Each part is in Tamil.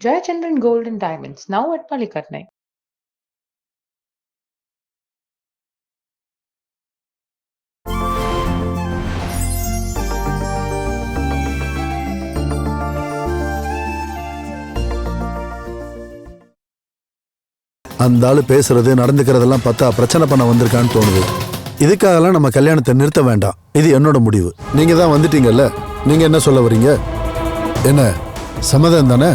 Jayachandran Gold and Diamonds, now at Palikatnai. அந்த ஆளு பேசுறது நடந்துக்கிறதெல்லாம் பார்த்தா பிரச்சனை பண்ண வந்திருக்கான்னு தோணுது. இதுக்காகலாம் நம்ம கல்யாணத்தை நிறுத்த வேண்டாம். இது என்னோட முடிவு. நீங்க தான் வந்துட்டீங்கல்ல, நீங்க என்ன சொல்ல வரீங்க? என்ன சம்மதம் தானே?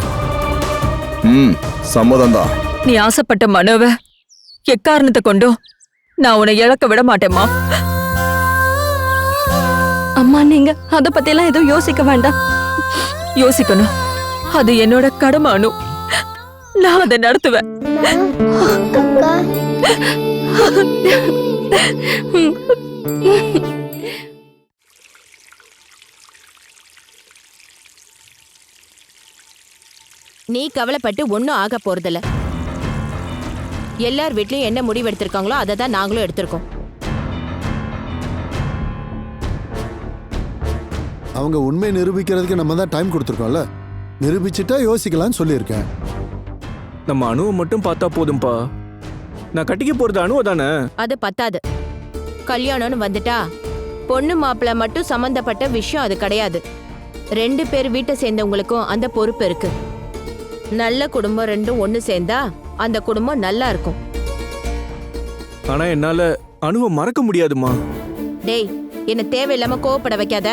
சம்மதம் தான். நீ ஆசைப்பட்ட மனோவ எக்காரணத்தை கொண்டோ நான் உன்னை இழக்க விட மாட்டேம்மா. அம்மா நீங்க அத பத்தி எல்லாம் எதுவும் யோசிக்க வேண்டாம். யோசிக்கணும், அது என்னோட கடமை. அனு, நான் அதை நடத்துவேன். நீ கவலைப்பட்டு ஒன்னும் ஆக போறதில்ல. எல்லார் வீட்லயும் என்ன முடிவு எடுத்திருக்காங்களோ அதை தான் நாங்களும் எடுத்திருக்கோம். அவங்க உண்மை நிரூபிக்கிறதுக்கு நம்ம தான் டைம் கொடுத்துருக்கோம்ல, நிரூபிச்சுட்டா யோசிக்கலாம்னு சொல்லியிருக்கேன். நம்ம அணுவை மட்டும் பார்த்தா போதும்பா. நான் கட்டிக்க போறது அணுவை தானே. அது பத்தாது. கல்யாணம்னு வந்துட்டா பொண்ணு மாப்பிள்ள மட்டும் சம்பந்தப்பட்ட விஷயம் அது கிடையாது. 2 பேர் வீட்டை சேர்ந்தவங்களுக்கும் அந்த பொறுப்பு இருக்கு. நல்ல குடும்பம் ரெண்டும் ஒண்ணு சேர்ந்தா அந்த குடும்பம் நல்லா இருக்கும். ஆனா என்னால அணுவை மறக்க முடியாதுமா. டேய், என்ன தேவையில்லாம கோவப்பட வைக்காத.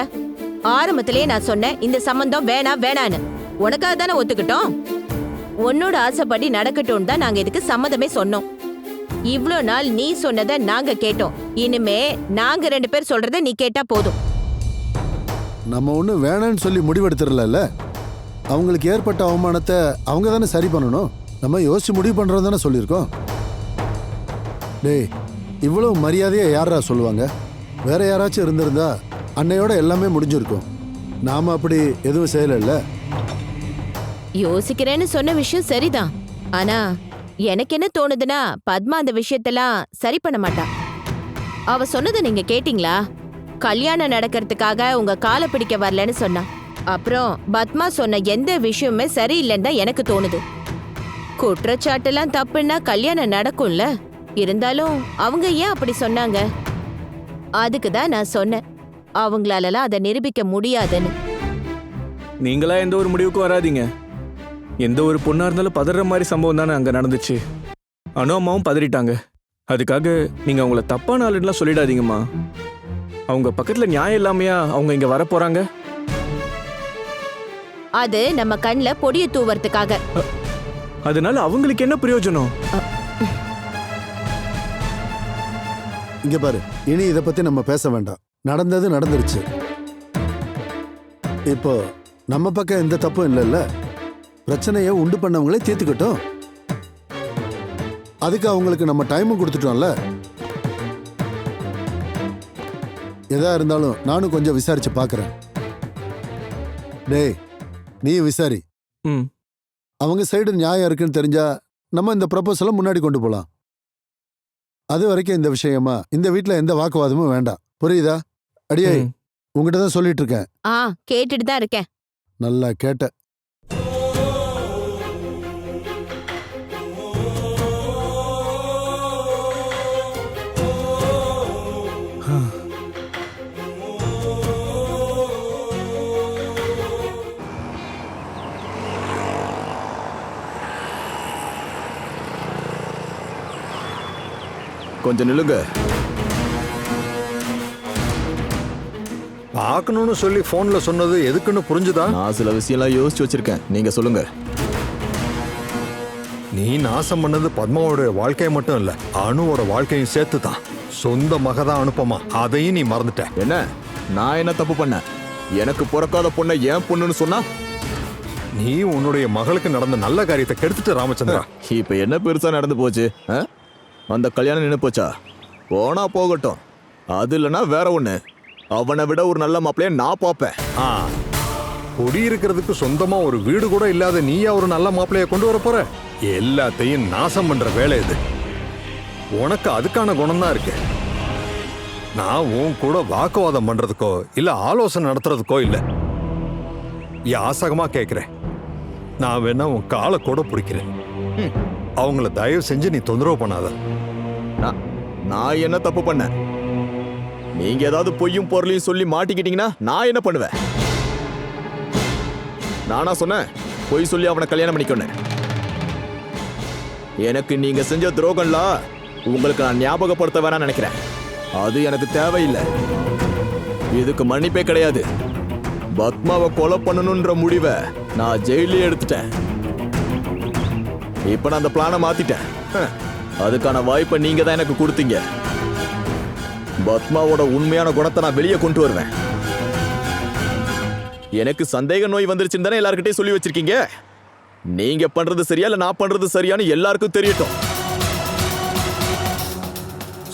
ஆரம்பத்திலேயே நான் சொன்னேன் இந்த சம்பந்தம் வேணான்னு. உனக்காக தானே ஒத்துக்கிட்டோம். உன்னோட ஆசைப்படி நடக்கட்டும் தான் நாங்க இதுக்கு சம்மதமே சொன்னோம். இவ்ளோ நாள் நீ சொன்னதை நாங்க கேட்டோம். இனிமே நாங்க 2 பேர் சொல்றதை நீ கேட்டா போதும். நம்ம ஒண்ணு வேணான்னு சொல்லி முடிவெடுத்துடல. அவங்களுக்கு ஏற்பட்ட அவமானத்தை அவங்க தானே சரி பண்ணணும். நம்ம யோசிச்சு முடிவு பண்றது தானே சொல்லியிருக்கோம். டேய், இவ்வளவு மரியாதையா யாரா சொல்லுவாங்க? வேற யாராச்சும் இருந்திருந்தா அன்னையோட எல்லாமே முடிஞ்சிருக்கும். நாம அப்படி எதுவும் செய்யல. யோசிக்கிறேன்னு சொன்ன விஷயம் சரிதான். ஆனா எனக்கு என்ன தோணுதுன்னா பத்மா அந்த விஷயத்தெல்லாம் சரி பண்ண மாட்டா. அவ சொன்னதை நீங்க கேட்டீங்களா? கல்யாணம் நடக்கிறதுக்காக உங்க காலை பிடிக்க வரலன்னு சொன்னா. அப்புறம் பத்மா சொன்ன எந்த விஷயமுமே சரியில்லைன்னு தான் எனக்கு தோணுது. குற்றச்சாட்டுலாம் தப்புன்னா கல்யாணம் நடக்கும்ல. இருந்தாலும் அவங்க ஏன் அப்படி சொன்னாங்க? அதுக்கு தான் நான் சொன்னேன் அவங்களாலலாம் அதை நிரூபிக்க முடியாதுன்னு. நீங்களா எந்த ஒரு முடிவுக்கும் வராதீங்க. எந்த ஒரு பொண்ணா இருந்தாலும் பதற மாதிரி சம்பவம் தானே அங்க நடந்துச்சு. அனு அம்மாவும் பதறிட்டாங்க. அதுக்காக நீங்க அவங்கள தப்பான ஆளுலாம் சொல்லிடாதீங்கம்மா. அவங்க பக்கத்துல நியாயம் இல்லாமையா அவங்க இங்க வர போறாங்க? அது நம்ம கண்ணுல பொடிய தூவறதுக்காக. அதனால அவங்களுக்கு என்ன பிரயோஜனம்? இங்க பாரு, இனி இதை பத்தி நம்ம பேச வேண்டாம். நடந்தது நடந்துருச்சு. இப்போ நம்ம பக்கம் எந்த தப்பும் இல்லைல்ல. பிரச்சனையை உண்டு பண்ணவங்களே தீர்த்துக்கிட்டோம். அதுக்கு அவங்களுக்கு நம்ம டைமும் கொடுத்துட்டோம்ல. எதா இருந்தாலும் நானும் கொஞ்சம் விசாரிச்சு பார்க்கறேன். டேய், நீ விசாரி. அவங்க சைடு நியாயம் இருக்குன்னு தெரிஞ்சா நம்ம இந்த ப்ரப்போசலை முன்னாடி கொண்டு போலாம். அது வரைக்கும் இந்த விஷயமா இந்த வீட்டில் எந்த வாக்குவாதமும் வேண்டாம். புரியுதா? அடியே, உங்ககிட்ட தான் சொல்லிட்டு இருக்கேன். கேட்டுட்டு தான் இருக்கேன். நல்லா கேட்ட. கொஞ்சம் நில்லுங்க. பார்க்கணும்னு சொல்லி போன்ல சொன்னது எதுக்குன்னு புரிஞ்சுதா? நான் சில விஷயம்லாம் யோசிச்சு வச்சிருக்கேன். நீங்க சொல்லுங்க. நீ நாசம் பண்ணது பத்மாவோட வாழ்க்கையை மட்டும் இல்ல, அணுவோட வாழ்க்கையும் சேர்த்து தான். சொந்த மகதான் அனுப்பமா, அதையும் நீ மறந்துட்ட. என்ன, நான் என்ன தப்பு பண்ண? எனக்கு பிறக்காத பொண்ணை ஏன் பொண்ணுன்னு சொன்னா? நீ உன்னுடைய மகளுக்கு நடந்த நல்ல காரியத்தை கெடுத்துட்டு ராமச்சந்திரா. இப்ப என்ன பெருசா நடந்து போச்சு? அந்த கல்யாணம் நின்று போச்சா? போனா போகட்டும். அது இல்லைன்னா வேற ஒண்ணு. அவனை விட ஒரு நல்ல மாப்பிளைய நான் பார்ப்பேன். குடியிருக்கிறதுக்கு சொந்தமா ஒரு வீடு கூட இல்லாத நீயா ஒரு நல்ல மாப்பிளைய கொண்டு வர போற? எல்லாத்தையும் நாசம் பண்ற வேலை இது. உனக்கு அதுக்கான குணம் தான் இருக்கு. நான் உன் கூட வாக்குவாதம் பண்றதுக்கோ இல்ல ஆலோசனை நடத்துறதுக்கோ இல்ல. யாசகமா கேட்கிறேன். நான் வேணா உன் காலை கூட பிடிக்கிறேன். அவங்கள தயவு செஞ்சு நீ தொந்தரவு பண்ணாத. நான் என்ன தப்பு பண்ணேன்? நீங்க ஏதாவது பொய்யும் பொருளையும் சொல்லி மாட்டிக்கிட்டீங்கன்னா நான் என்ன பண்ணுவேன்? நானா சொன்னேன் பொய் சொல்லி அவனை கல்யாணம் பண்ணிக்கொன்னேன்? எனக்கு நீங்க செஞ்ச துரோகம்லாம் உங்களுக்கு நான் ஞாபகப்படுத்த வேணாம் நினைக்கிறேன். அது எனக்கு தேவையில்லை. இதுக்கு மன்னிப்பே கிடையாது. பத்மாவை கொலை பண்ணணும்ன்ற முடிவை நான் ஜெயிலே எடுத்துட்டேன். இப்ப நான் அந்த பிளானை மாத்திட்டேன். அதுக்கான வாய்ப்பை நீங்க தான் எனக்கு கொடுத்தீங்க. பத்மாவோட உண்மையான குணத்தை நான் வெளியே கொண்டு வருவேன். எனக்கு சந்தேக நோய் வந்துருச்சுன்னு தானே எல்லார்கிட்டயும் சொல்லி வச்சிருக்கீங்க. நீங்க பண்றது சரியா இல்ல நான் பண்றது சரியான்னு எல்லாருக்கும் தெரியட்டும்.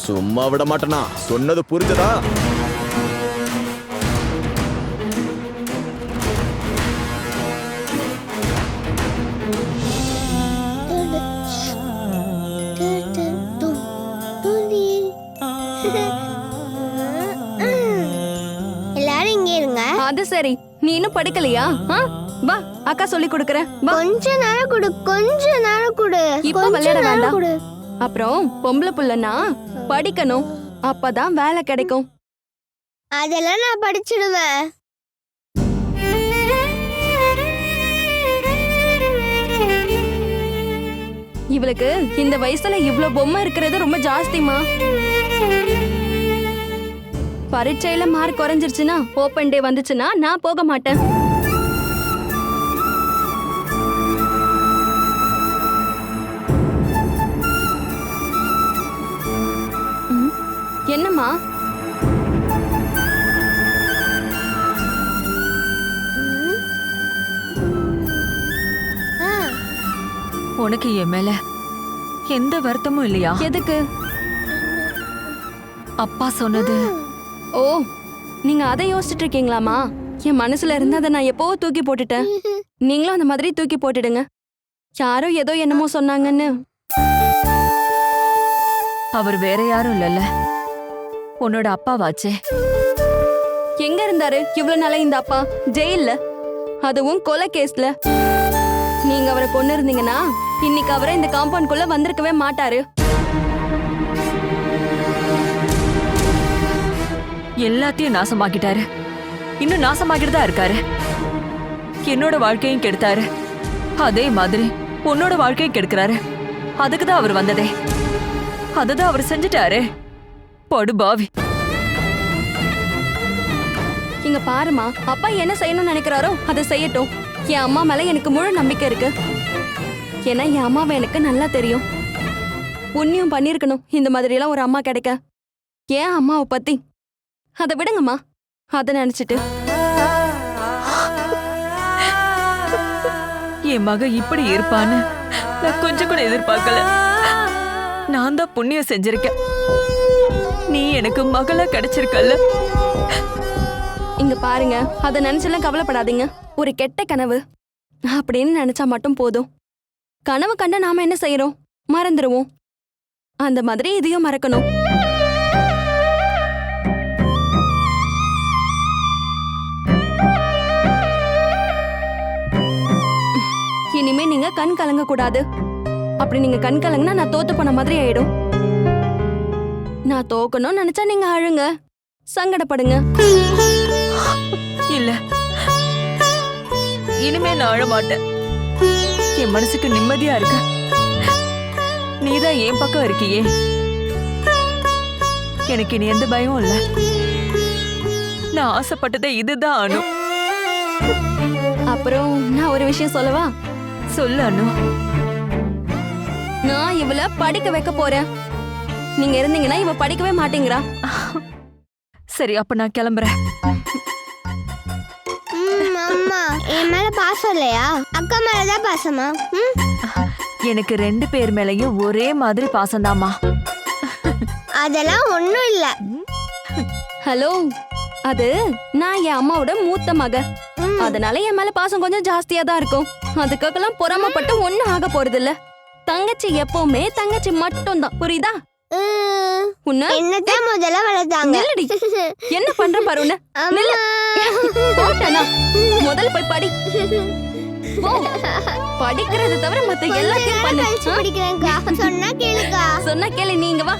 சும்மா விட மாட்டேனா? சொன்னது புரிஞ்சதா? எல்லாரும் இங்கே இருங்க. அது சரி, நீ இன்னும் படிக்கலையா? வா, அக்கா சொல்லி கொடுக்கறேன். வா. கொஞ்ச நேரம் கொடு, கொஞ்ச நேரம் கொடு. இப்ப விளையாட வேண்டாம். அப்புறம் பொம்பளை புள்ளனா படிக்கணும், அப்பதான் வேலை கிடைக்கும். அதெல்லாம் நான் படிச்சிடுவேன். இவளுக்கு இந்த வயசுல இவ்ளோ பொம்மை இருக்கிறது ரொம்ப ஜாஸ்திமா. பரீட்சையில மார்க் குறைஞ்சிருச்சுன்னா, ஓபன் டே வந்துச்சுன்னா நான் போக மாட்டேன். என்னம்மா? உனக்கு என் மேல எந்த வருத்தமும் இல்லையா? எதுக்கு? அப்பா சொன்னது. ஓ, நீங்க அதை யோசிச்சுட்டு இருக்கீங்களாமா? என் மனசுல இருந்து அதை நான் எப்போ தூக்கி போட்டுட்டேன். நீங்களும் அந்த மாதிரி தூக்கி போட்டுடுங்க. யாரோ ஏதோ என்னமோ சொன்னாங்கன்னு. அவர் வேற யாரும் இல்லல்ல, உன்னோட அப்பாவாச்சே. எங்க இருந்தாரு இவ்ளோ நாளா இந்த அப்பா? ஜெயில்ல, அதுவும் கொலை கேஸ்ல. நீங்க அவரை கொண்டு இருந்தீங்கன்னா இன்னைக்கு அவரை இந்த காம்பவுண்ட்குள்ள வந்திருக்கவே மாட்டாரு. எல்லாத்தையும் நாசமாக்கிட்டாரு, இன்னும் நாசமாக்கிட்டு தான் இருக்காரு. என்னோட வாழ்க்கையும் கெடுத்தாரு, அதே மாதிரி உன்னோட வாழ்க்கையும் கெடுக்கிறாரு. அதுக்கு தான் அவர் வந்ததே, அதுதான் அவர் செஞ்சுட்டாரு. படுபாவி. இங்க பாருமா, அப்பா என்ன செய்யணும்னு நினைக்கிறாரோ அதை செய்யட்டும். என் அம்மா மேல எனக்கு முழு நம்பிக்கை இருக்கு. ஏன்னா என் அம்மாவை எனக்கு நல்லா தெரியும். புண்ணியம் பண்ணிருக்கணும் இந்த மாதிரி எல்லாம் ஒரு அம்மா கிடைக்க. ஏன் அம்மாவை பத்தி அதை விடுங்கம்மா. அதை நினைச்சிட்டு என் மக இப்படி இருப்பான்னு நான் கொஞ்சம் கூட எதிர்பார்க்கல. நான் தான் புண்ணியம் செஞ்சிருக்கேன், நீ எனக்கு மகளா கிடைச்சிருக்கல்ல. இங்க பாருங்க, அதை நினைச்செல்லாம் கவலைப்படாதீங்க. ஒரு கெட்ட கனவு அப்படின்னு நினைச்சா மட்டும் போதும். கனவு கண்ட நாம என்ன செய்யறோம்? மறந்துடுவோம். அந்த மாதிரி இதையும் மறக்கணும். இனிமே நீங்க கண் கலங்க கூடாது. அப்படி நீங்க கண் கலங்கினா நான் தோத்து போன மாதிரி ஆயிடும். நான் தோக்கணும்னு நினைச்சா நீங்க அழுங்க, சங்கடப்படுங்க. இல்ல, இனிமே நான் அழ மாட்டேன். என் மனசுக்கு நிம்மதியா இருக்க. நீதான் என் பக்கம் இருக்கியே, எனக்கு இனி எந்த பயமும் இல்ல. நான் ஆசைப்பட்டதே இதுதான் அனு. அப்புறம் நான் ஒரு விஷயம் சொல்லவா? சொல்லு அனு. நான் இவள படிக்க வைக்க போறேன். நீங்க இருந்தீங்கன்னா இவ படிக்கவே மாட்டேங்கிறா. சரி, அப்ப நான் கிளம்புறேன். அம்மா, என் மேல பாசம் இல்லையா? அக்கா மேலதான் பாசமா? எனக்கு 2 பேர் மேலயும் ஒரே மாதிரி பாசம்தாம்மா. அதெல்லாம் ஒண்ணும் இல்ல. ஹலோ, அது நான் என் அம்மாவோட மூத்த மக. அதனால என் மேல பாசம் கொஞ்சம் ஜாஸ்தியா தான் இருக்கும். அதுக்காகலாம் பொறாமப்பட்டு ஒண்ணும் ஆக போறது இல்ல. தங்கச்சி எப்பவுமே தங்கச்சி மட்டும் தான், புரியுதா? உன்ன என்னதான் முதல்ல வளர்த்தாங்க. நில்லடி. என்ன பண்ற பாரு உன்ன. நில்லு. போட்டேனா? முதல்ல போய் படி. போ. படிக்கிறது தவிர மத்த எல்லாத்தையும் பண்ணு. படிக்கிறேன்க்கா. சொன்னா கேளுக்கா. சொன்னா கேளு, நீங்க வா.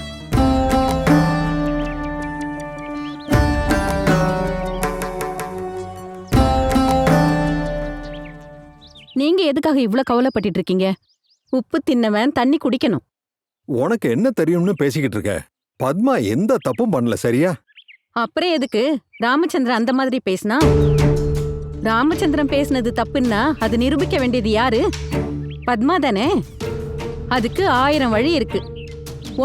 நீங்க எதுக்காக இவ்ளோ கவலைப்பட்டுட்டு இருக்கீங்க? உப்பு தின்னவன் தண்ணி குடிக்கணும். உனக்கு என்ன தெரியும்னு பேசிக்கிட்டு இருக்க? பத்மா எந்த தப்பும் பண்ணல, சரியா? அப்புறம் எதுக்கு ராமச்சந்திரன் அந்த மாதிரி பேசினா? ராமச்சந்திரன் பேசினது தப்புன்னா அது நிரூபிக்க வேண்டியது யாரு? பத்மா தானே. அதுக்கு 1000 வழி இருக்கு.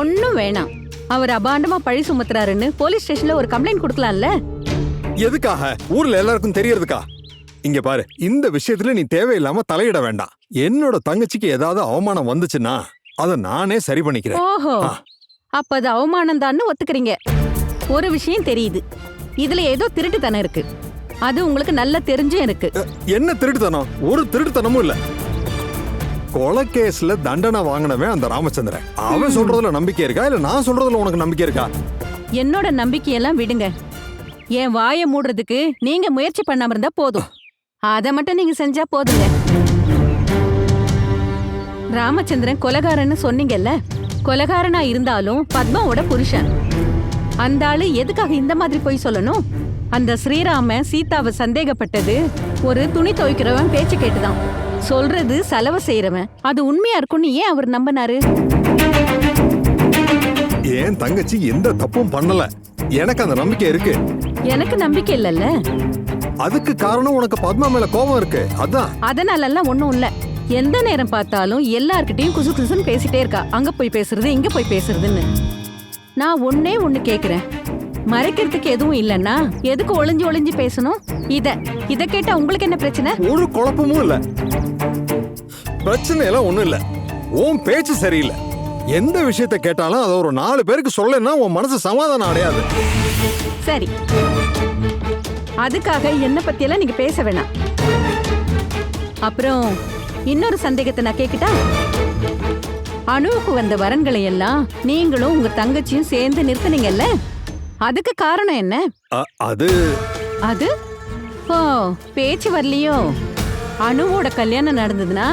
ஒன்னும் வேணாம். அவர் அபாண்டமா பழி சுமத்துறாருன்னு போலீஸ் ஸ்டேஷன்ல ஒரு கம்ப்ளைண்ட் கொடுக்கலாம்ல? எதுக்காக? ஊர்ல எல்லாருக்கும் தெரியறதுக்கா? இங்க பாரு, இந்த விஷயத்துல நீ தேவையில்லாம தலையிட வேண்டாம். என்னோட தங்கச்சிக்கு ஏதாவது அவமானம் வந்துச்சுன்னா அதை நானே சரி பண்ணிக்கிறேன். ஓஹோ, அப்ப அது அவமானம் தான்னு ஒத்துக்கிறீங்க. ஒரு விஷயம் தெரியுது, இதுல ஏதோ திருட்டுத்தனம் இருக்கு. அது உங்களுக்கு நல்லா தெரிஞ்சும் இருக்கு. என்ன திருட்டுத்தனம்? ஒரு திருட்டுத்தனமும் இல்ல. கொலை கேஸ்ல தண்டனை வாங்கினவன் அந்த ராமச்சந்திரன். அவன் சொல்றதுல நம்பிக்கை இருக்கா இல்ல நான் சொல்றதுல உனக்கு நம்பிக்கை இருக்கா? என்னோட நம்பிக்கையெல்லாம் விடுங்க. என் வாயை மூடுறதுக்கு நீங்க முயற்சி பண்ணாம இருந்தா போதும். அதை மட்டும் நீங்க செஞ்சா போதுங்க. ராமச்சந்திரன் கொலைகாரன்னு சொன்னீங்கல்ல, கொலைகாரனா இருந்தாலும் பத்மாவோட புருஷன். அந்த ஆளு எதுக்காக இந்த மாதிரி போய் சொல்லணும்? அந்த ஸ்ரீராம சீதாவை சந்தேகப்பட்டது ஒரு துணி துவைக்கிறவன் பேச்சு கேட்டுதான். சொல்றது செலவு செய்யறவன். அது உண்மையா இருக்கும்னு ஏன் அவர் நம்பினாரு? என் தங்கச்சி எந்த தப்பும் பண்ணல. எனக்கு அந்த நம்பிக்கை இருக்கு. எனக்கு நம்பிக்கை இல்லல்ல. அதுக்கு காரணம் உனக்கு பத்மா மேல கோபம் இருக்கு. அதான். அதனால எல்லாம் ஒண்ணும் இல்ல. எந்த நேரம் பார்த்தாலும் எல்லார்கிட்டயும் குசு குசுன்னு பேசிட்டே இருக்கா. அங்க போய் பேசுறது, இங்க போய் பேசுறதுன்னு. நான் ஒன்னே ஒண்ணு கேக்குறேன், மறைக்கிறதுக்கு எதுவும் இல்லன்னா எதுக்கு ஒளிஞ்சு ஒளிஞ்சு பேசணும்? இத கேட்டா உங்களுக்கு என்ன பிரச்சனை? ஒரு குழப்பமும் இல்ல. பிரச்சனை எல்லாம் ஒண்ணும் இல்ல. உன் பேச்சு சரியில்லை. எந்த விஷயத்தை கேட்டாலும் அதை ஒரு 4 பேருக்கு சொல்லனா உன் மனசு சமாதானம் அடையாது. சரி, அதுக்காக என்ன பத்தியெல்லாம் நீங்க பேச வேணாம். அப்புறம் இன்னொரு சந்தேகத்தை நான் கேக்கிட்டா? அணுவுக்கு வந்த வரன்களை எல்லாம் நீங்களும் உங்க தங்கச்சியும் சேர்ந்து நிறுத்தினீங்கல்ல, அதுக்கு காரணம் என்ன? அது அது ஓ, பேச்சு வரலையோ? அணுவோட கல்யாணம் நடந்ததுன்னா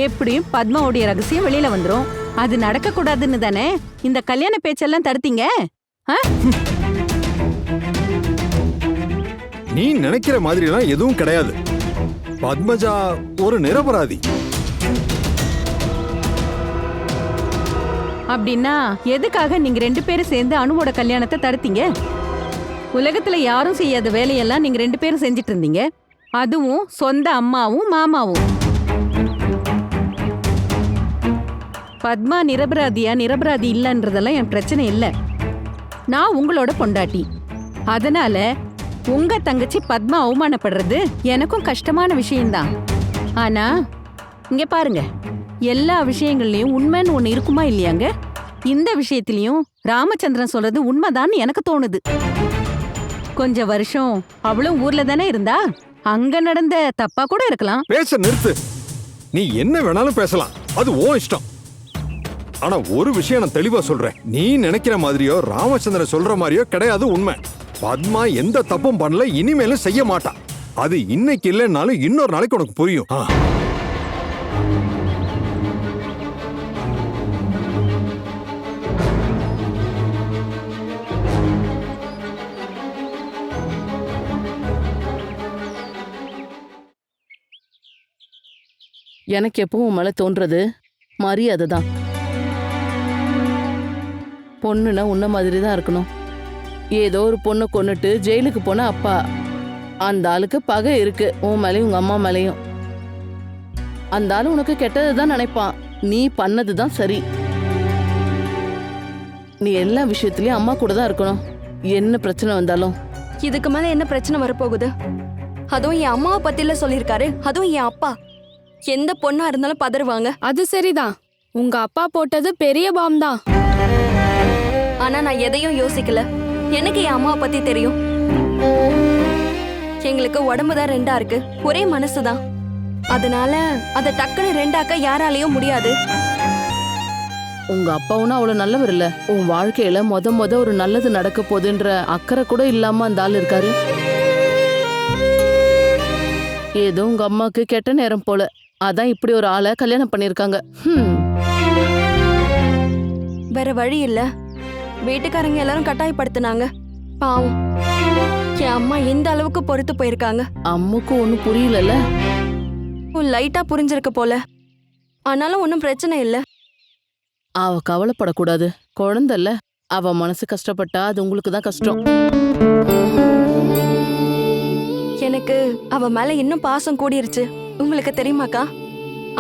எப்படியும் பத்மாவுடைய ரகசியம் வெளியில வந்துரும். அது நடக்க கூடாதுன்னு தானே இந்த கல்யாண பேச்செல்லாம் தடுத்தீங்க. நீ நினைக்கிற மாதிரி எல்லாம் எதுவும் கிடையாது. பத்மஜா ஒரு நிரபராதி. அப்படின்னா எதுக்காக நீங்க 2 பேரும் சேர்ந்து அணுவோட கல்யாணத்தை தடுத்தீங்க? உலகத்துல யாரும் செய்யாத வேலையெல்லாம் நீங்க 2 பேரும் செஞ்சிட்டு இருந்தீங்க. அதுவும் சொந்த அம்மாவும் மாமாவும். பத்மா நிரபராதி இல்லன்றதெல்லாம் என் பிரச்சனை இல்ல. நான் உங்களோட பொண்டாட்டி. அதனால உங்க தங்கச்சி பத்மா அவமானப்படுறது எனக்கும் கஷ்டமான விஷயம்தான். ஆனா இங்க பாருங்க, எல்லா விஷயங்கள்லயும் உண்மைன்னு ஒண்ணு இருக்குமா இல்லையாங்க? இந்த விஷயத்திலயும் ராமச்சந்திரன் சொல்றது உண்மைதான் எனக்கு தோணுது. கொஞ்ச வருஷம் அவளும் ஊர்ல தானே இருந்தா, அங்க நடந்த தப்பா கூட இருக்கலாம். பேச நிறுத்து. நீ என்ன வேணாலும் பேசலாம், அது உன் இஷ்டம். ஆனா ஒரு விஷயம் நான் தெளிவா சொல்றேன். நீ நினைக்கிற மாதிரியோ ராமச்சந்திரன் சொல்ற மாதிரியோ கிடையாது உண்மை. பத்மா எந்த தப்பும் பண்ணல, இனிமேலும் செய்ய மாட்டான். அது இன்னைக்கு இல்லைன்னாலும் இன்னொரு நாளைக்கு உனக்கு புரியும். எனக்கு எப்பவும் மேல தோன்றது மரியாதை தான். பொண்ணுனா உன்ன மாதிரி தான் இருக்கணும். ஏதோ ஒரு பொண்ணை கொன்னுட்டு ஜெயிலுக்கு போன அப்பா, அந்த ஆளுக்கு பகை இருக்கு உன் மேலையும் உங்க அம்மா மேலையும். அந்த ஆளு உனக்கு கெட்டதுதான் நினைப்பான். நீ பண்ணதுதான் சரி. நீ எல்லா விஷயத்திலயும் அம்மா கூட தான் இருக்கணும், என்ன பிரச்சனை வந்தாலும். இதுக்கு மேல என்ன பிரச்சனை வரப்போகுது? அதுவும் என் அம்மாவை பத்தில சொல்லியிருக்காரு. அதுவும் என் அப்பா. எந்த பொண்ணா இருந்தாலும் பதறுவாங்க. அது சரிதான், உங்க அப்பா போட்டது பெரிய பாம் தான். ஆனா நான் எதையும் யோசிக்கல. எனக்கு என் அம்மாவை பத்தி தெரியும். எங்களுக்கு உடம்பு தான் 2ஆ இருக்கு, ஒரே மனசுதான். அதனால அதை டக்குன்னு 2ஆக்க யாராலையும் முடியாது. உங்க அப்பாவுன்னா அவ்வளவு நல்லவர் இல்ல. உன் வாழ்க்கையில முத ஒரு நல்லது நடக்க போகுதுன்ற அக்கறை கூட இல்லாம அந்த ஆள் இருக்காரு. ஏதோ உங்க அம்மாக்கு கெட்ட நேரம் போல. அதான் இப்படி ஒரு ஆளை கல்யாணம் பண்ணிருக்காங்க. வேற வழி இல்ல. வீட்டுக்காரங்க எல்லாரும் கட்டாயப்படுத்தினாங்க. பாவம், என் அம்மா எந்த அளவுக்கு பொறுத்து போயிருக்காங்க. அம்முக்கு ஒன்னும் புரியலல்ல. லைட்டா புரிஞ்சிருக்க போல. ஆனாலும் ஒன்னும் பிரச்சனை இல்ல. அவ கவலைப்படக்கூடாது. குழந்தைல்ல, அவ மனசு கஷ்டப்பட்டா அது உங்களுக்கு தான் கஷ்டம். எனக்கு அவ மேல இன்னும் பாசம் கூடிருச்சு. உங்களுக்கு தெரியுமாக்கா?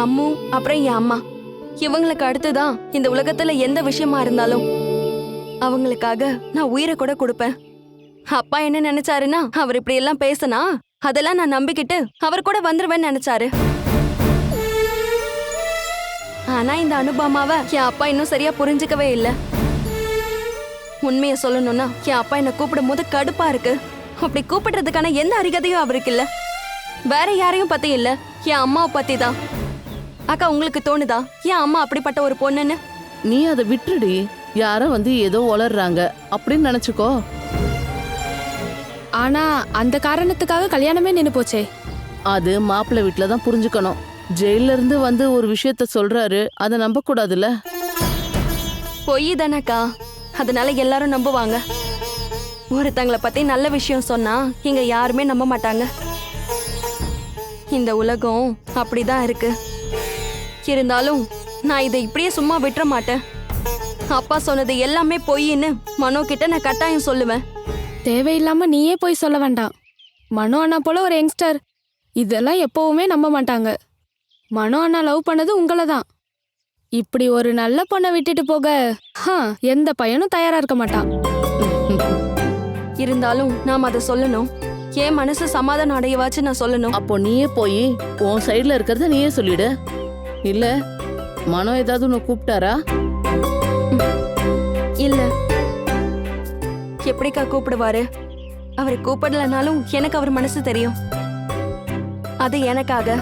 அம்மு அப்புறம் என் அம்மா, இவங்களுக்கு அடுத்துதான் இந்த உலகத்துல எந்த விஷயமா இருந்தாலும் அவங்களுக்காக நான் உயிரை கூட கொடுப்பேன். அப்பா என்ன நினைச்சாருன்னா, அவர் இப்படி எல்லாம் பேசினா அதெல்லாம் நான் நம்பிக்கிட்டு அவர் கூட வந்துருவேன்னு நினைச்சாரு. ஆனா இந்த அனுபவமாவ என் அப்பா இன்னும் சரியா புரிஞ்சுக்கவே இல்ல. உண்மையை சொல்லணும்னா, என் அப்பா என்ன கூப்பிடும் போது கடுப்பா இருக்கு. அப்படி கூப்பிடுறதுக்கான எந்த அருகதையும் அவருக்கு இல்ல. வேற யாரையும் பத்தி இல்ல, என் அம்மாவை பத்தி தான். அக்கா, உங்களுக்கு தோணுதா என் அம்மா அப்படிப்பட்ட ஒரு பொண்ணுன்னு? நீ அதை விட்டுடி. யாரோ வந்து ஏதோ வளர்றாங்க அப்படின்னு நினைச்சுக்கோ. ஆனா அந்த காரணத்துக்காக கல்யாணமே நின்னு போச்சே. அது மாப்பிள்ளை வீட்டுல தான் புரிஞ்சுக்கணும். ஜெயில இருந்து வந்து ஒரு விஷயத்த சொல்றாரு, அதை நம்ப கூடாதுல்ல. பொய் தானக்கா, அதனால எல்லாரும் நம்புவாங்க. ஒருத்தங்களை பத்தி நல்ல விஷயம் சொன்னா இங்க யாருமே நம்ப மாட்டாங்க. இந்த உலகம் அப்படிதான் இருக்கு. இருந்தாலும் நான் இதை இப்படியே சும்மா விட்டுற மாட்டேன். அப்பா சொன்னது எல்லாமே பொய்ன்னு மனோ கிட்ட நான் கட்டாயம் சொல்லுவேன். தேவையில்லாம நீயே போய் சொல்ல வேண்டாம். மனோ அண்ணா போல ஒரு யங்ஸ்டர் இதெல்லாம் எப்பவுமே நம்ப மாட்டாங்க. மனோ அண்ணா லவ் பண்ணது உங்களை தான். இப்படி ஒரு நல்ல பொண்ணை விட்டுட்டு போக எந்த பையனும் தயாரா இருக்க மாட்டான். இருந்தாலும் நாம் அதை சொல்லணும். என் மனசு சமாதானம் அடையவாச்சு நான் சொல்லணும். அப்போ நீயே போய் உன் சைடுல இருக்கிறத நீயே சொல்லிடு. இல்ல மனோ ஏதாவது உன்னை கூப்பிட்டாரா? இல்ல. எப்படிக்கா கூப்பிடுவாரு? அவரை கூப்பிடலனாலும் எனக்கு அவர் மனசு தெரியும். அது எனக்காக.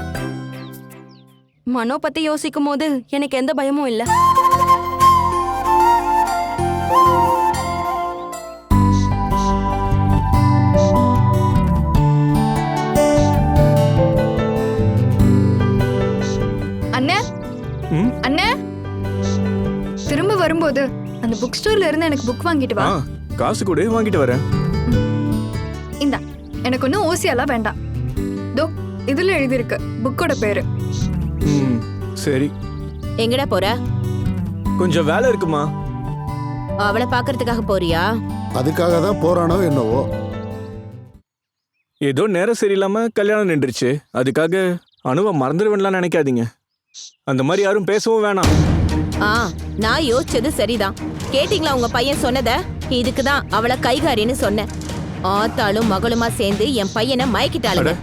மனோ பத்தி யோசிக்கும் போது எனக்கு எந்த பயமும் இல்ல. அண்ணே, அண்ணே, திரும்ப வரும்போது அந்த புக் ஸ்டோர்ல இருந்து எனக்கு புக் வாங்கிட்டு வா. காசு கூட வாங்கிட்டு வரேன். இந்தா, எனக்கு ஒன்னும் ஓசியெல்லாம் வேண்டாம். தோ இதுல எழுதிருக்கு புக்கோட பேரு. சரி. எங்கடா போற? கொஞ்சம் வேலை இருக்குமா. அவளை பாக்குறதுக்காக போறியா? அதுக்காக தான் போறானோ என்னவோ. ஏதோ நேரம் சரியில்லாம கல்யாணம் நின்றுச்சு. அதுக்காக அனுவை மறந்துடுவேன்லாம் நினைக்காதீங்க. அந்த மாதிரி யாரும் பேசவும் வேணாம். நான் யோசிச்சது சரிதான். கேட்டீங்களா உங்க பையன் சொன்னத? இதுக்குதான் அவளை கைகாரின்னு சொன்னேன். ஆத்தாளும் மகளுமா சேர்ந்து என் பையனை மயக்கிட்டாளுங்க.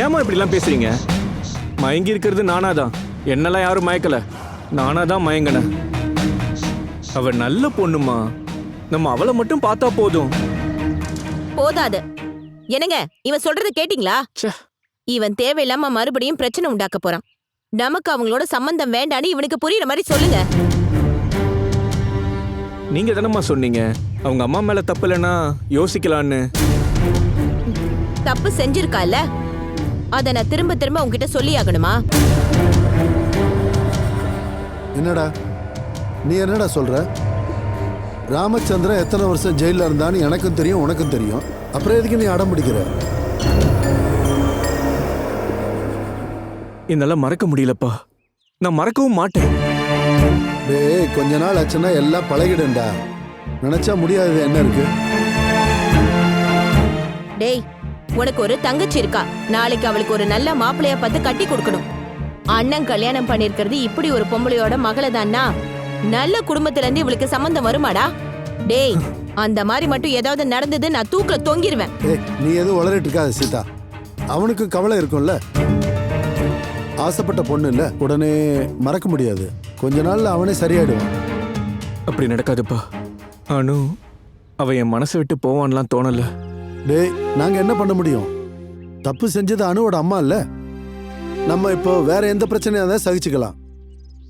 ஏமா இப்படி எல்லாம் பேசுறீங்க? மயங்கி இருக்கிறது நானாதான். என்னெல்லாம் யாரும் மயக்கல, நானாதான் மயங்கின. அவ நல்ல பொண்ணுமா. நம்ம அவளை மட்டும் பார்த்தா போதும். போதாது. என்னங்க, இவன் சொல்றது கேட்டீங்களா? இவன் தேவையில்லாம மறுபடியும் பிரச்சனை உண்டாக்க போறான். நமக்கு அவங்களோட சம்பந்தம் வேண்டான்னு இவனுக்கு புரியுற மாதிரி சொல்லுங்க. நீங்க தானம்மா சொன்னீங்க அவங்க அம்மா மேல தப்பு இல்லைன்னா யோசிக்கலான்னு. தப்பு செஞ்சிருக்கால, அத நான் திரும்ப திரும்ப உங்ககிட்ட சொல்லி ஆகணுமா? என்னடா நீ என்னடா சொல்ற? ராமச்சந்திரன் எத்தனை வருஷம் ஜெயில இருந்தான்னு எனக்கும் தெரியும், உனக்கும் தெரியும். அப்புறம் எதுக்கு நீ அடம் பிடிக்கிற? என்னால மறக்க முடியலப்பா. நான் மறக்கவும் மாட்டேன். டேய், கொஞ்ச நாள் ஆச்சுன்னா எல்லாம் பழகிடும்டா. நினைச்சா முடியாது என்ன இருக்கு? டேய், உனக்கு ஒரு தங்கச்சி இருக்கா. நாளைக்கு அவளுக்கு ஒரு நல்ல மாப்பிள்ளைய பார்த்து கட்டி கொடுக்கணும். அண்ணன் கல்யாணம் பண்ணிருக்கிறது இப்படி ஒரு பொம்பளையோட மகளை தான்னா நல்ல குடும்பத்துல இருந்து இவளுக்கு சம்பந்தம் வருமாடா? டேய், அந்த மாதிரி மட்டும் ஏதாவது நடந்தது நான் தூக்கில தொங்கிருவேன். நீ எதுவும் வளரிட்டு இருக்காத சீதா. அவனுக்கு கவலை இருக்கும்ல. ஆசைப்பட்ட பொண்ணு இல்ல, உடனே மறக்க முடியாது. கொஞ்ச நாள்ல அவனே சரியாயிடுவான். அப்படி நடக்காதுப்பா. அனு அவ என் மனசை விட்டு போவான்லாம் தோணல. டேய், நாங்க என்ன பண்ண முடியும்? தப்பு செஞ்சது அனுவோட அம்மா இல்ல. நம்ம இப்போ வேற எந்த பிரச்சனையா இருந்தாலும் சகிச்சுக்கலாம்.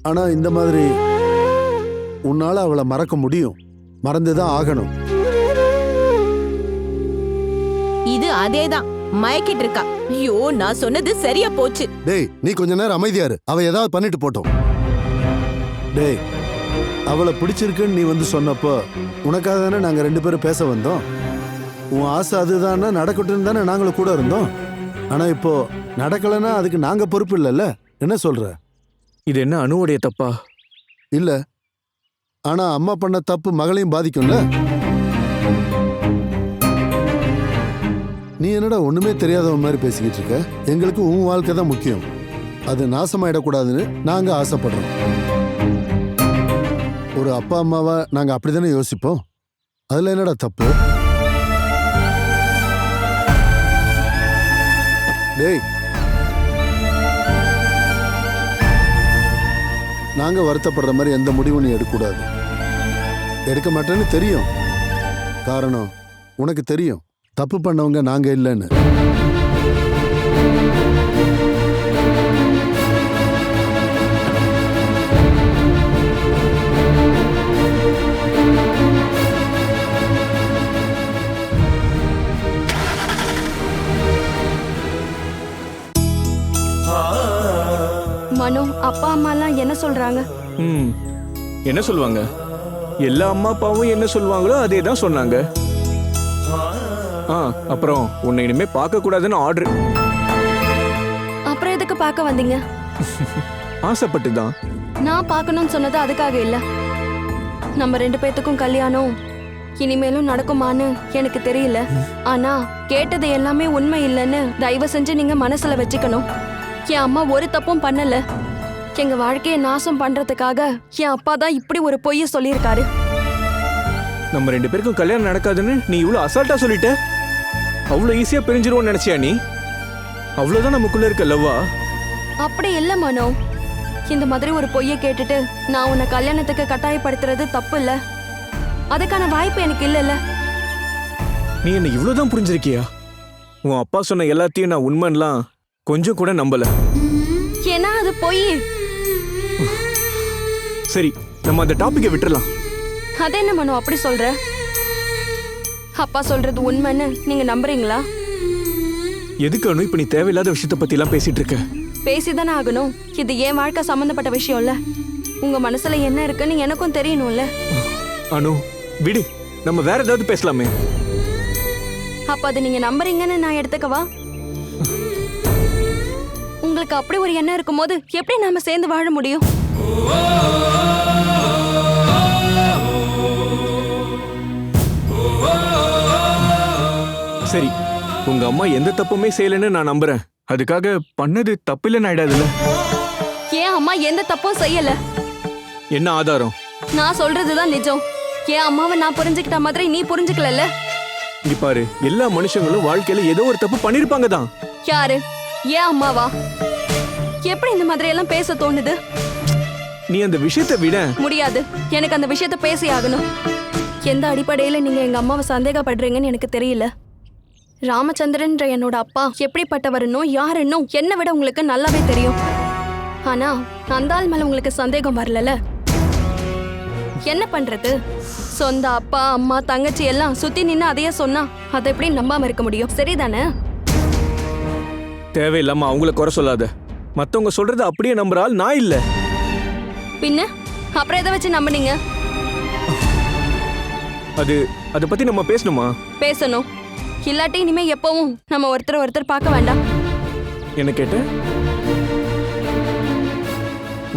ஆனா இந்த மாதிரி உன்னால அவளை மறக்க முடியும். மறந்துதான் ஆகணும். இது அதேதான், மயக்கிட்டு இருக்கா. ஐயோ நான் சொன்னது சரியா போச்சு. டேய் நீ கொஞ்ச நேரம் அமைதியா இரு. அவ ஏதாவது பண்ணிட்டு போட்டோம். டேய் அவளை பிடிச்சிருக்குன்னு நீ வந்து சொன்னப்போ உனக்காக தானே நாங்க 2 பேரும் பேச வந்தோம். உன் ஆசை அதுதானே நடக்கட்டும் தானே நாங்களும் கூட இருந்தோம். ஆனா இப்போ நடக்கலைன்னா அதுக்கு நாங்க பொறுப்பு இல்லைல்ல. என்ன சொல்ற? இது என்ன அனுவோடைய தப்பா? இல்ல, ஆனா அம்மா பண்ண தப்பு மகளையும் பாதிக்கும்ல. நீ என்னடா ஒண்ணுமே தெரியாதவன் மாதிரி பேசிக்கிட்டு இருக்க? எங்களுக்கு உன் வாழ்க்கை தான் முக்கியம். அது நாசமாயிடக்கூடாதுன்னு நாங்க ஆசைப்படுறோம். ஒரு அப்பா அம்மாவா நாங்க அப்படித்தானே யோசிப்போம். அதுல என்னடா தப்பு? டேய் நாங்க வருத்தப்படுற மாதிரி எந்த முடிவும் நீ எடுக்கக்கூடாது. எடுக்க மாட்டேன்னு தெரியும். காரணம் உனக்கு தெரியும், தப்பு பண்ணவங்க நாங்க இல்லைன்னு. மனு, அப்பா அம்மா எல்லாம் என்ன சொல்றாங்க? என்ன சொல்லுவாங்க? எல்லா அம்மா அப்பாவும் என்ன சொல்லுவாங்களோ அதே தான் சொன்னாங்க. அப்புறம் உன்னை இனிமே பார்க்க கூடாதுன்னு ஆர்டர். அப்புறம் எதுக்கு பார்க்க வந்தீங்க? ஆசைப்பட்டு தான். நான் பார்க்கணும்னு சொன்னது அதுக்காக இல்ல. நம்ம 2 பேத்துக்கும் கல்யாணம் இனிமேலும் நடக்குமான்னு எனக்கு தெரியல. ஆனா கேட்டது எல்லாமே உண்மை இல்லைன்னு தயவு செஞ்சு நீங்க மனசுல வச்சுக்கணும். என் அம்மா ஒரு தப்பும் பண்ணல. எங்க வாழ்க்கையை நாசம் பண்றதுக்காக என் அப்பா தான் இப்படி ஒரு பொய்ய சொல்லியிருக்காரு. நம்ம 2 பேருக்கும் கல்யாணம் நடக்காதுன்னு நீ இவ்வளவு அசால்ட்டா சொல்லிட்ட. அவ்வளவு ஈஸியா பிரிஞ்சிருவோம்னு நினைச்சியா நீ? அவ்வளவுதான் நமக்குள்ள இருக்க லவ்வா? அப்படி இல்ல மனோ. இந்த மாதிரி ஒரு பொய்ய கேட்டுட்டு நான் உன்னை கல்யாணத்துக்கு கட்டாயப்படுத்துறது தப்பு இல்ல. அதுக்கான வாய்ப்பு எனக்கு இல்லைல்ல. நீ என்ன இவ்வளவுதான் புரிஞ்சிருக்கியா? உன் அப்பா சொன்ன எல்லாத்தையும் நான் உண்மைலாம் கொஞ்சம் கூட நம்பல. ஏன்னா அது பொய். சரி, நம்ம அந்த டாபிக்கை விட்டுறலாம். அது என்ன மனோ அப்படி சொல்ற? அப்பா சொல்றது உண்மைன்னு நீங்க நம்புறீங்களா? எதுக்கு அனு இப்ப நீ தேவையில்லாத விஷயத்த பத்தி எல்லாம் பேசிட்டு இருக்க? பேசிதானே ஆகணும். இது என் வாழ்க்கை சம்பந்தப்பட்ட விஷயம் இல்ல. உங்க மனசுல என்ன இருக்குன்னு எனக்கும் தெரியணும்ல. அனு விடு, நம்ம வேற ஏதாவது பேசலாமே. அப்ப அது நீங்க நம்புறீங்கன்னு நான் எடுத்துக்கவா? உங்களுக்கு அப்படி ஒரு எண்ணம் இருக்கும்போது எப்படி நாம சேர்ந்து வாழ முடியும்? சரி, உங்க அம்மா எந்த தப்புமே செய்யலன்னு நான் நம்புறேன். அதுக்காக பண்ணது தப்பில்லைன்னு ஆயிடாதுல்ல? ஏன் அம்மா எந்த தப்பும் செய்யல? என்ன ஆதாரம்? நான் சொல்றதுதான் நிஜம். என் அம்மாவை நான் புரிஞ்சுக்கிட்ட மாதிரி நீ புரிஞ்சுக்கல. இங்க பாரு, எல்லா மனுஷங்களும் வாழ்க்கையில ஏதோ ஒரு தப்பு பண்ணிருப்பாங்க தான். யாரு? ஏன் அம்மாவா? எப்படி இந்த மாதிரி எல்லாம் பேச தோணுது? நீ அந்த விஷயத்தை விட முடியாது. எனக்கு அந்த விஷயத்த பேசி ஆகணும். எந்த அடிப்படையில நீங்க எங்க அம்மாவை சந்தேகப்படுறீங்கன்னு எனக்கு தெரியல. ராமச்சந்திரன்ற என்னோட அப்பா எப்படிப்பட்டவருன்னோ யாருன்னோ என்னை விட உங்களுக்கு நல்லாவே தெரியும். ஆனா அந்த ஆள் மேல உங்களுக்கு சந்தேகம் வரல. என்ன பண்றது? சொந்த அப்பா அம்மா தங்கச்சி எல்லாம் சுத்தி நின்னு அதையே சொன்னா அதை எப்படி நம்பாம இருக்க முடியும்? சரிதானே? தேவையில்லாம அவங்கள குறை சொல்லாத. மத்தவங்க சொல்றது அப்படியே நம்புறாள் நான் இல்ல. பின்ன அப்புறம் எதை வச்சு நம்பினீங்க? அதை பத்தி நம்ம பேசணுமா? பேசணும். இல்லாட்டி இனிமே எப்பவும் நம்ம ஒருத்தர் பார்க்க வேண்டாம். என்ன கேட்ட?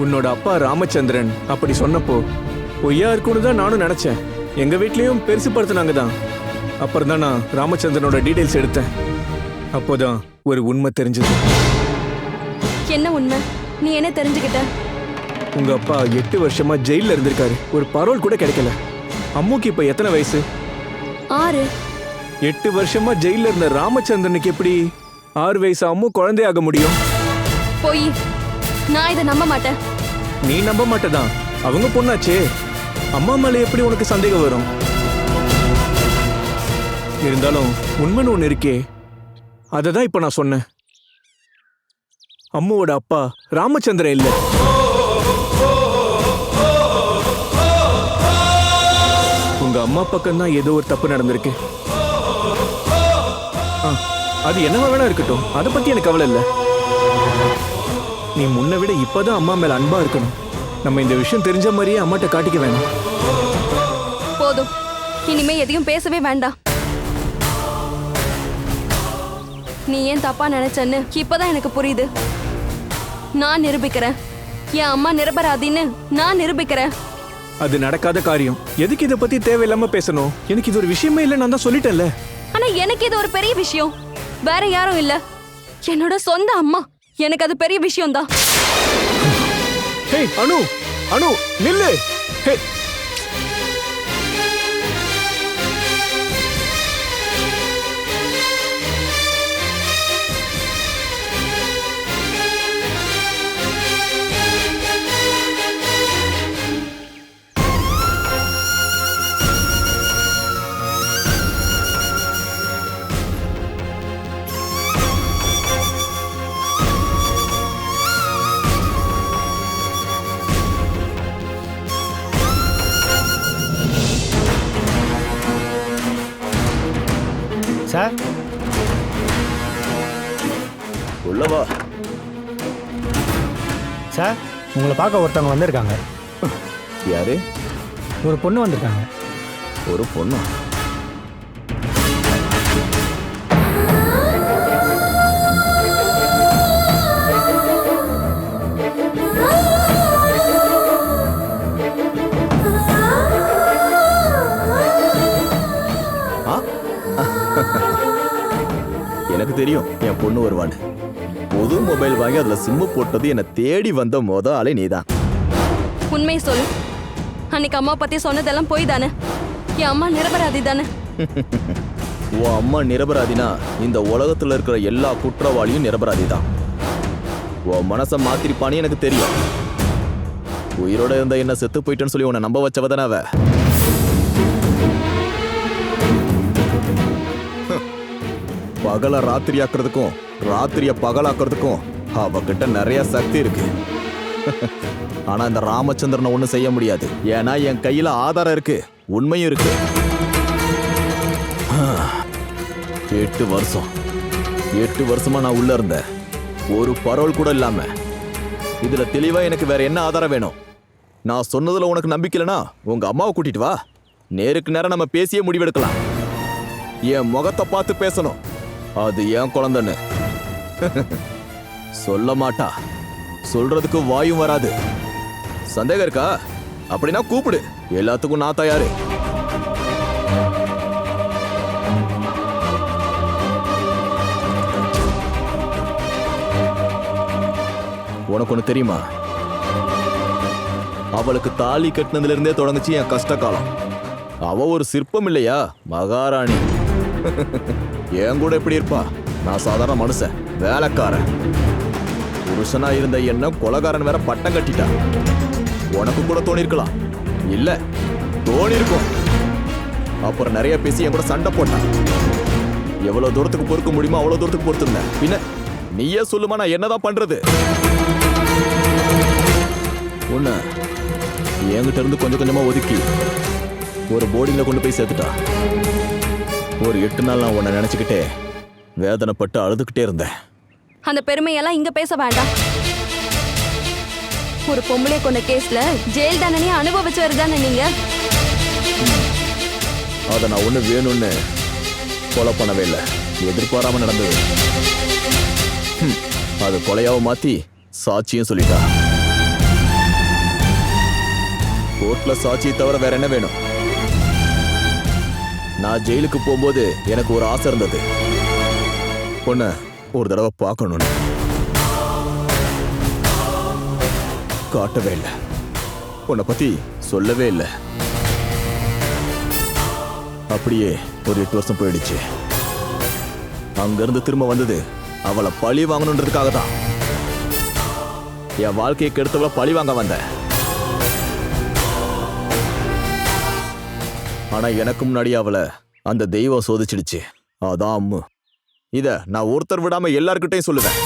உன்னோட அப்பா ராமச்சந்திரன் அப்படி சொன்னப்போ பொய்யா இருக்குன்னு தான் நானும் நினைச்சேன். எங்க வீட்லயும் பெருசுப்படுத்தினாங்க தான். அப்புறம் தான் நான் ராமச்சந்திரனோட டீடைல்ஸ் எடுத்தேன். அப்போதான் ஒரு உண்மை தெரிஞ்சது. என்ன உண்மை? நீ என்ன தெரிஞ்சுக்கிட்ட? உங்க அப்பா 8 வருஷமா ஜெயில இருந்திருக்காரு. ஒரு பரோல் கூட கிடைக்கல. அம்முக்கு இப்ப எத்தனை வயசு? 6. 8 வருஷமா ஜெயில இருந்த ராமச்சந்திரனுக்கு எப்படி 6 வயசு அம்மு குழந்தையாக முடியும்? போய் நான் இதை நம்ப மாட்டேன். நீ நம்ப மாட்டேதான். அவங்க பொண்ணாச்சே. அம்மா மேல எப்படி உனக்கு சந்தேகம் வரும்? இருந்தாலும் உண்மைன்னு ஒண்ணு இருக்கே, அதை தான் இப்ப நான் சொன்னேன். அம்மாவோட அப்பா ராமச்சந்திரன் இல்ல. உங்க அம்மா பக்கம் தான் ஏதோ ஒரு தப்பு நடந்திருக்கு. அது என்னவா வேணா இருக்கட்டும், அதை பத்தி எனக்கு கவலை இல்லை. நீ முன்ன விட இப்பதான் அம்மா மேல அன்பா இருக்கணும். நம்ம இந்த விஷயம் தெரிஞ்ச மாதிரியே அம்மாட்ட காட்டிக்க வேணாம். போதும், இனிமே எதையும் பேசவே வேண்டாம். நீ ஏன் தப்பா நினைச்சன்னு இப்பதான் எனக்கு புரியுது. நான் நிரூபிக்கிறேன், என் அம்மா நிரபராதின்னு நான் நிரூபிக்கிறேன். அது நடக்காத காரியம். எதுக்கு இதை பத்தி தேவையில்லாம பேசணும்? எனக்கு இது ஒரு விஷயமே இல்லை, நான் தான் சொல்லிட்டேன்ல. ஆனா எனக்கு இது ஒரு பெரிய விஷயம். வேற யாரும் இல்ல, என்னோட சொந்த அம்மா. எனக்கு அது பெரிய விஷயம் தான். ஹே அனு, அனு நில்லு. ஹே சார், உள்ளவா. சார், உங்களை பார்க்க ஒருத்தவங்க வந்திருக்காங்க. யாரு? ஒரு பொண்ணு வந்திருக்காங்க. ஒரு பொண்ணு? எனக்கு தெரியும் என் பொண்ணு வருவான்னு. புது மொபைல் வாங்கி அதுல சிம்மு போட்டது என்னை தேடி வந்த மொத ஆளே நீதான். உண்மை சொல்லு, அன்னைக்கு அம்மா பத்தி சொன்னதெல்லாம் போய் தானே? என் அம்மா நிரபராதி தானே? உன் அம்மா நிரபராதினா இந்த உலகத்துல இருக்கிற எல்லா குற்றவாளியும் நிரபராதி தான். உன் மனசை மாத்திருப்பானே எனக்கு தெரியும். உயிரோட இருந்த என்ன செத்து போயிட்டேன்னு சொல்லி உன்னை நம்ப வச்சவதானே அவ. பகல ராத்திரியாக்குறதுக்கும் ராத்திரிய பகலாக்குறதுக்கும் அவகிட்ட நிறைய சக்தி இருக்கு. ஆனா இந்த ராமச்சந்திரனை ஒண்ணும் செய்ய முடியாது. ஏன்னா என் கையில ஆதாரம் இருக்கு, உண்மையும் இருக்கு. 8 வருஷமா நான் உள்ள இருந்தேன், ஒரு பரோல் கூட இல்லாம. இதுல தெளிவா எனக்கு வேற என்ன ஆதாரம் வேணும்? நான் சொன்னதுல உனக்கு நம்பிக்கை இல்லைனா உங்க அம்மாவை கூட்டிட்டு வா, நேருக்கு நேரம் நம்ம பேசியே முடிவெடுக்கலாம். என் முகத்தை பார்த்து பேசணும். அது ஏன் குழந்தைன்னு சொல்ல மாட்டா, சொல்றதுக்கு வாயும் வராது. சந்தேகம் இருக்கா? அப்படின்னா கூப்பிடு, எல்லாத்துக்கும் நான் தயாரு. உனக்கு ஒண்ணு தெரியுமா? அவளுக்கு தாலி கட்டினதுல இருந்தே தொடங்குச்சு என் கஷ்ட காலம். அவ ஒரு சிற்பம் இல்லையா, மகாராணி. என் கூட எப்படி இருப்பா? நான் சாதாரண மனுஷன், வேலைக்காரன். புருஷனா இருந்த என்ன கொலைகாரன் வேற பட்டம் கட்டிட்டா. உனக்கு கூட தோணிருக்கலாம், இல்ல தோணிருக்கும். அப்புறம் நிறைய பேசி என் கூட சண்டை போட்டான். எவ்வளவு தூரத்துக்கு பொறுக்க முடியுமோ அவ்வளவு தூரத்துக்கு பொறுத்திருந்தேன். பின்ன நீயே சொல்லுமா, நான் என்னதான் பண்றது? உன்ன என்கிட்ட இருந்து கொஞ்சம் கொஞ்சமா ஒதுக்கி ஒரு போர்டிங்ல கொண்டு போய் சேர்த்துட்டா. ஒரு 8 நாள் நான் உன்னை நினைச்சுக்கிட்டே வேதனைப்பட்டு அழுதுகிட்டே இருந்தேன். அந்த பெருமையெல்லாம் இங்க பேச வேண்டாம். ஒரு பொம்பளை கொண்ட கேஸ்ல ஜெயில் தண்டனையை அனுபவிச்சவர் தானே நீங்க? அதை நான் ஒண்ணு வேணும்னு கொலை பண்ணவே இல்லை, எதிர்பாராம நடந்தது. அது கொலையாவை மாத்தி சாட்சியும் சொல்லிட்டா. கோர்ட்ல சாட்சியை தவிர வேற என்ன வேணும்? நான் ஜெயிலுக்கு போகும்போது எனக்கு ஒரு ஆசை இருந்தது, பொண்ண ஒரு தடவை பார்க்கணும்னு. காட்டவே இல்லை, உன்னை பத்தி சொல்லவே இல்லை. அப்படியே ஒரு 8 வருஷம் போயிடுச்சு. அங்கிருந்து திரும்ப வந்தது அவளை பழி வாங்கணுன்றதுக்காக தான். என் வாழ்க்கையை கெடுத்தவளை பழி வாங்க வந்தேன். ஆனா எனக்கு முன்னாடி அவளை அந்த தெய்வம் சோதிச்சிடுச்சு. அதான் அம்மு. இத நான் ஒருத்தர் விடாம எல்லார்கிட்டையும் சொல்லுவேன்.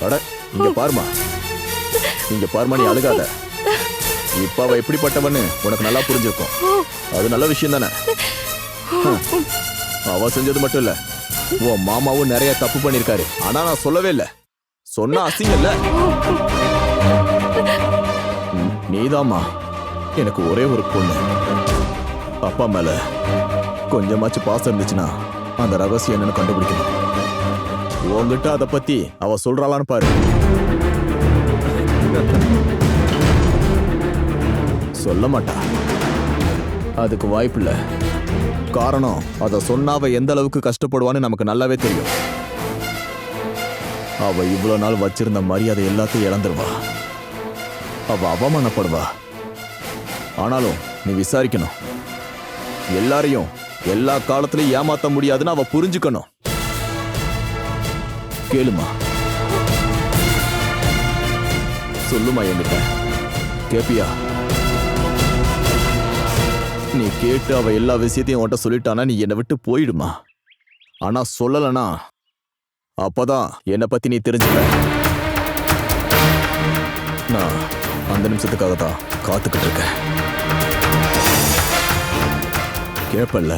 அட, இங்க பாருமா, இங்க பார்மணி அழுகாத. இப்ப அவ எப்படிப்பட்டவன்னு உனக்கு நல்லா புரிஞ்சிருக்கும். அது நல்ல விஷயம் தானே. அவ செஞ்சது மட்டும் இல்ல, உன் மாமாவும் நிறைய தப்பு பண்ணிருக்காரு. ஆனா நான் சொல்லவே இல்ல. சொன்னா அசிங்கம் இல்ல. நீதாம்மா எனக்கு ஒரே ஒரு பொண்ணு. அப்பா மேல கொஞ்சமாச்சு பாசம் இருந்துச்சுன்னா அந்த ரகசியம் என்னன்னு கண்டுபிடிக்கணும். உங்ககிட்ட அதை பத்தி அவ சொல்றாளான்னு பாரு. சொல்ல மாட்டா. அதுக்கு வாய்ப்பு இல்ல. காரணம், அதை சொன்னா அவ எந்த அளவுக்கு கஷ்டப்படுவான்னு நமக்கு நல்லாவே தெரியும். அவ இவ்வளவு நாள் வச்சிருந்த மரியாதை எல்லாத்தையும் இழந்துருவா. அவ அவமானப்படுவா. ஆனாலும் நீ விசாரிக்கணும். எல்லாரையும் எல்லா காலத்திலையும் ஏமாத்த முடியாதுன்னு அவ புரிஞ்சுக்கணும். கேளுமா, சொல்லுமா என்கிட்ட. கேப்பியா? நீ கேட்டு அவ எல்லா விஷயத்தையும் உன்கிட்ட சொல்லிட்டானா நீ என்னை விட்டு போயிடுமா. ஆனா சொல்லலனா அப்பதான் என்னை பத்தி நீ தெரிஞ்சுக்க. நான் அந்த நிமிஷத்துக்காக தான் காத்துக்கிட்டு இருக்கேன். கேப்பல்ல?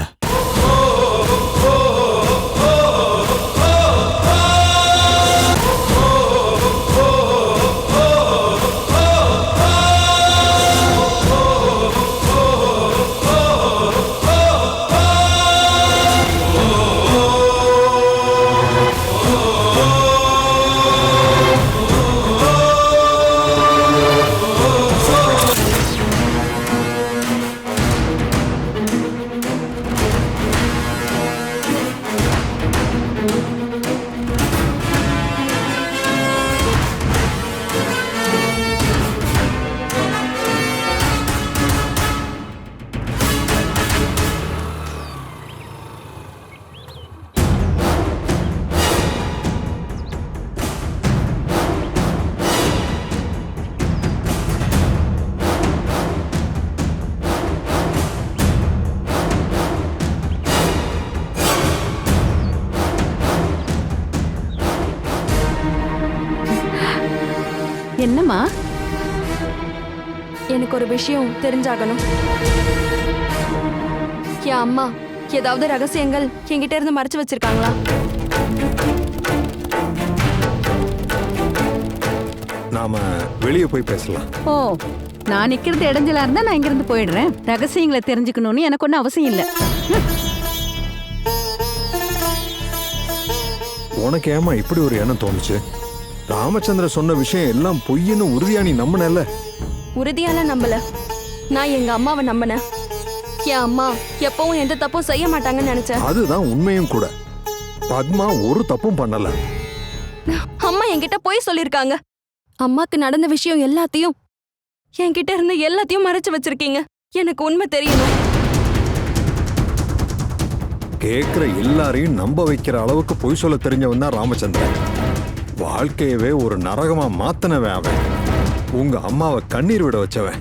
என்னம்மா? எனக்கு ஒரு விஷயம் தெரிஞ்சாகணும். என் அம்மா ஏதாவது ரகசியங்கள் என்கிட்ட இருந்து மறைச்சு வச்சிருக்காங்களா? நாம வெளியே போய் பேசலாம். ஓ, நான் நிக்கிறது இடைஞ்சலா இருந்தா நான் இங்கிருந்து போயிடுறேன். ரகசியங்களை தெரிஞ்சுக்கணும்னு எனக்கு ஒன்றும் அவசியம் இல்லை. உனக்கு ஏமா இப்படி ஒரு எண்ணம் தோணுச்சு? ராமச்சந்திர சொன்ன விஷயம் எல்லாம் பொய்ன்னு உறுதியா நீ நம்பினல? உறுதியால நம்பல. நான் எங்க அம்மாவை நம்பினேன். என் அம்மா எப்பவும் எந்த தப்பும் செய்ய மாட்டாங்கன்னு நினைச்சேன். அதுதான் உண்மையும் கூட. பத்மா ஒரு தப்பும் பண்ணல. அம்மா என்கிட்ட போய் சொல்லிருக்காங்க. அம்மாக்கு நடந்த விஷயம் எல்லாத்தையும் என்கிட்ட இருந்து எல்லாத்தையும் மறைச்சு வச்சிருக்கீங்க. எனக்கு உண்மை தெரியணும். கேக்குற எல்லாரையும் நம்ப வைக்கிற அளவுக்கு பொய் சொல்ல தெரிஞ்சவன் தான் ராமச்சந்திரன். வாழ்க்கையவே ஒரு நரகமா மாத்தினவன் அவன். உங்க அம்மாவை கண்ணீர் விட வச்சவன்.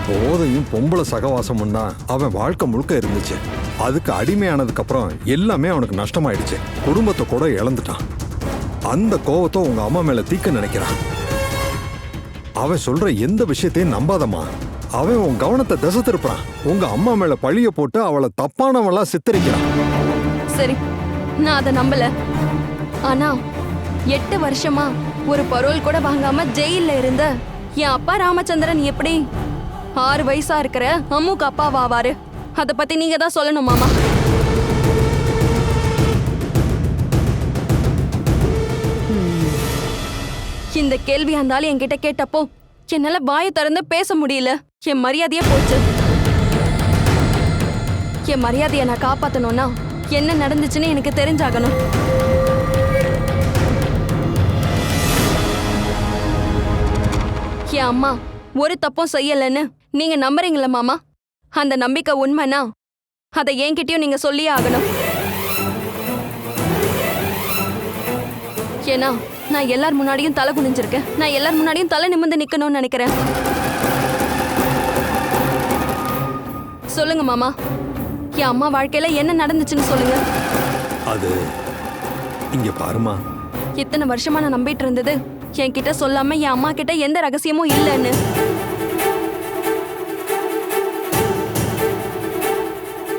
போதையும் பொம்பளை சகவாசமும் தான் அவன் வாழ்க்கை முழுக்க இருந்துச்சு. அதுக்கு அடிமையானதுக்கு அப்புறம் எல்லாமே அவனுக்கு நஷ்டமாயிடுச்சு. குடும்பத்தை கூட இழந்துட்டான். அந்த கோவத்தை உங்க அம்மா மேல தீக்க நினைக்கிறான். அவன் சொல்ற எந்த விஷயத்தையும் நம்பாதம்மா. அவன் உன் கவனத்தை திசை திருப்புறான். உங்க அம்மா மேல பழிய போட்டு அவளை தப்பானவளா சித்தரிக்கிறான். சரி, நான் அதை நம்பல. ஆனா 8 வருஷமா ஒரு பரோல் கூட வாங்காம ஜெயில இருந்த என் அப்பா ராமச்சந்திரன் எப்படி 6 வயசா இருக்கிற அம்முக்கு அப்பாவா ஆவாரு? அத பத்தி நீங்க தான் சொல்லணும் மாமா. இந்த கேள்வி அந்தாலும் என்கிட்ட கேட்டப்போ என்னால வாயை திறந்து பேச முடியல. என் மரியாதையே போச்சு. என் மரியாதையை நான் காப்பாத்தணும்னா என்ன நடந்துச்சுன்னு எனக்கு தெரிஞ்சாகணும். என் அம்மா ஒரு தப்பும் செய்யலன்னு நீங்க நம்புறீங்களா மாமா? அந்த நம்பிக்கை உண்மைனா அதை என்கிட்டயும் நீங்க சொல்லியே ஆகணும். ஏன்னா நான் எல்லார் முன்னாடியும் தலை குனிஞ்சிருக்கேன். நான் எல்லார் முன்னாடியும் தலை நிமிர்ந்து நிக்கணும்னு நினைக்கிறேன். சொல்லுங்க மாமா, என் அம்மா வாழ்க்கையில என்ன நடந்துச்சுன்னு சொல்லுங்க. அது இங்க பாருமா, இத்தனை வருஷமா நான் நம்பிட்டு இருந்தது என்கிட்ட சொல்லாம என் அம்மா கிட்ட எந்த ரகசியமும் இல்லைன்னு.